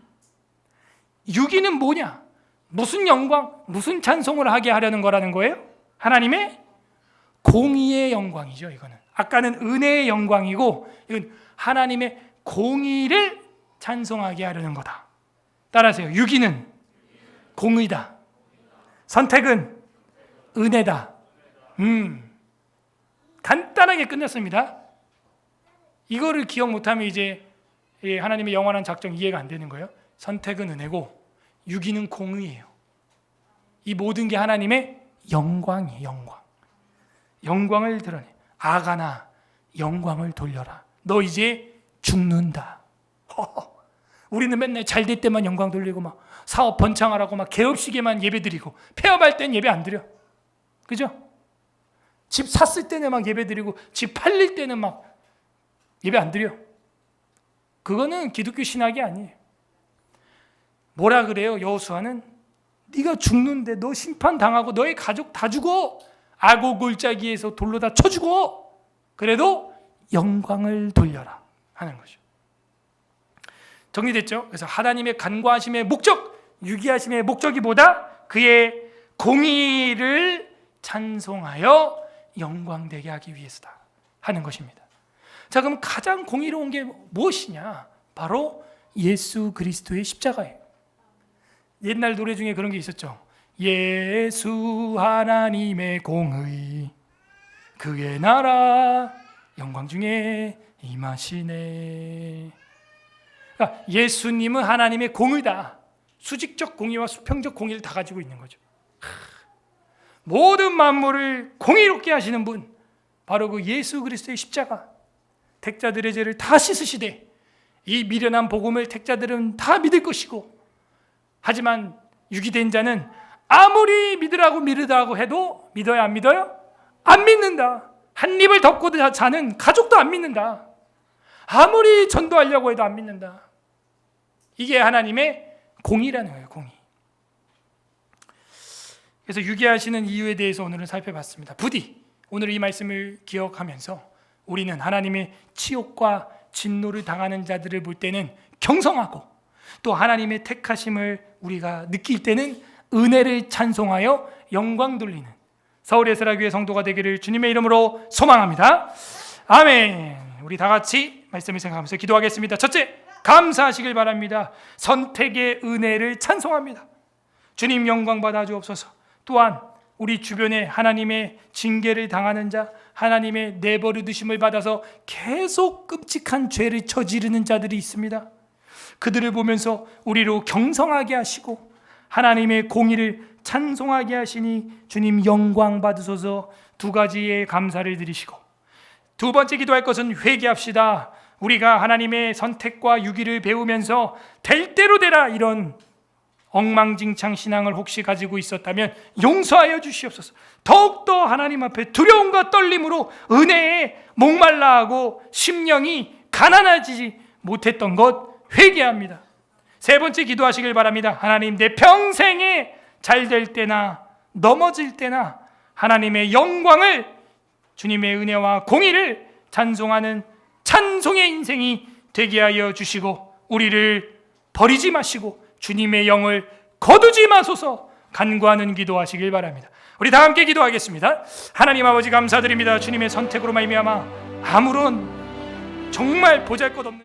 유기는 뭐냐? 무슨 영광, 무슨 찬송을 하게 하려는 거라는 거예요? 하나님의 공의의 영광이죠. 이거는 아까는 은혜의 영광이고 이건 하나님의 공의를 찬송하게 하려는 거다. 따라하세요. 유기는 공의다. 선택은 은혜다. 간단하게 끝났습니다. 이거를 기억 못하면 이제 하나님의 영원한 작정 이해가 안 되는 거예요. 선택은 은혜고 유기는 공의예요. 이 모든 게 하나님의 영광이에요. 영광. 영광을 드러내. 아가나 영광을 돌려라. 너 이제 죽는다. 우리는 맨날 잘 될 때만 영광 돌리고 막 사업 번창하라고 막 개업식에만 예배 드리고 폐업할 땐 예배 안 드려. 그죠? 집 샀을 때는 막 예배 드리고 집 팔릴 때는 막 예배 안 드려. 그거는 기독교 신학이 아니에요. 뭐라 그래요? 여호수아는 네가 죽는데 너 심판당하고 너의 가족 다 죽어. 악오 골짜기에서 돌로 다 쳐 죽어. 그래도 영광을 돌려라 하는 거죠. 정리됐죠? 그래서 하나님의 간과하심의 목적, 유기하심의 목적이 뭐다? 그의 공의를 찬송하여 영광되게 하기 위해서다 하는 것입니다. 자, 그럼 가장 공의로운 게 무엇이냐? 바로 예수 그리스도의 십자가예요. 옛날 노래 중에 그런 게 있었죠. 예수 하나님의 공의, 그의 나라 영광 중에 임하시네. 그러니까 예수님은 하나님의 공의다. 수직적 공의와 수평적 공의를 다 가지고 있는 거죠. 모든 만물을 공의롭게 하시는 분, 바로 그 예수 그리스도의 십자가. 택자들의 죄를 다 씻으시되 이 미련한 복음을 택자들은 다 믿을 것이고, 하지만 유기된 자는 아무리 믿으라고 해도 믿어야 안 믿어요? 안 믿는다. 한 입을 덮고 자는 가족도 안 믿는다. 아무리 전도하려고 해도 안 믿는다. 이게 하나님의 공의라는 거예요. 공의. 그래서 유기하시는 이유에 대해서 오늘은 살펴봤습니다. 부디 오늘 이 말씀을 기억하면서 우리는 하나님의 치욕과 진노를 당하는 자들을 볼 때는 경성하고, 또 하나님의 택하심을 우리가 느낄 때는 은혜를 찬송하여 영광 돌리는 서울 예스라교회 성도가 되기를 주님의 이름으로 소망합니다. 아멘. 우리 다 같이 말씀을 생각하면서 기도하겠습니다. 첫째, 감사하시길 바랍니다. 선택의 은혜를 찬송합니다. 주님 영광 받아 주옵소서. 또한 우리 주변에 하나님의 징계를 당하는 자, 하나님의 내버려두심을 받아서 계속 끔찍한 죄를 저지르는 자들이 있습니다. 그들을 보면서 우리로 경성하게 하시고 하나님의 공의를 찬송하게 하시니 주님 영광 받으소서. 두 가지의 감사를 드리시고, 두 번째 기도할 것은 회개합시다. 우리가 하나님의 선택과 유기를 배우면서 될 대로 되라 이런 엉망진창 신앙을 혹시 가지고 있었다면 용서하여 주시옵소서. 더욱더 하나님 앞에 두려움과 떨림으로 은혜에 목말라하고 심령이 가난해지지 못했던 것 회개합니다. 세 번째 기도하시길 바랍니다. 하나님, 내 평생에 잘 될 때나 넘어질 때나 하나님의 영광을, 주님의 은혜와 공의를 찬송하는 찬송의 인생이 되게 하여 주시고 우리를 버리지 마시고 주님의 영을 거두지 마소서 간구하는 기도하시길 바랍니다. 우리 다 함께 기도하겠습니다. 하나님 아버지 감사드립니다. 주님의 선택으로 말미암아 아무런 정말 보잘것없는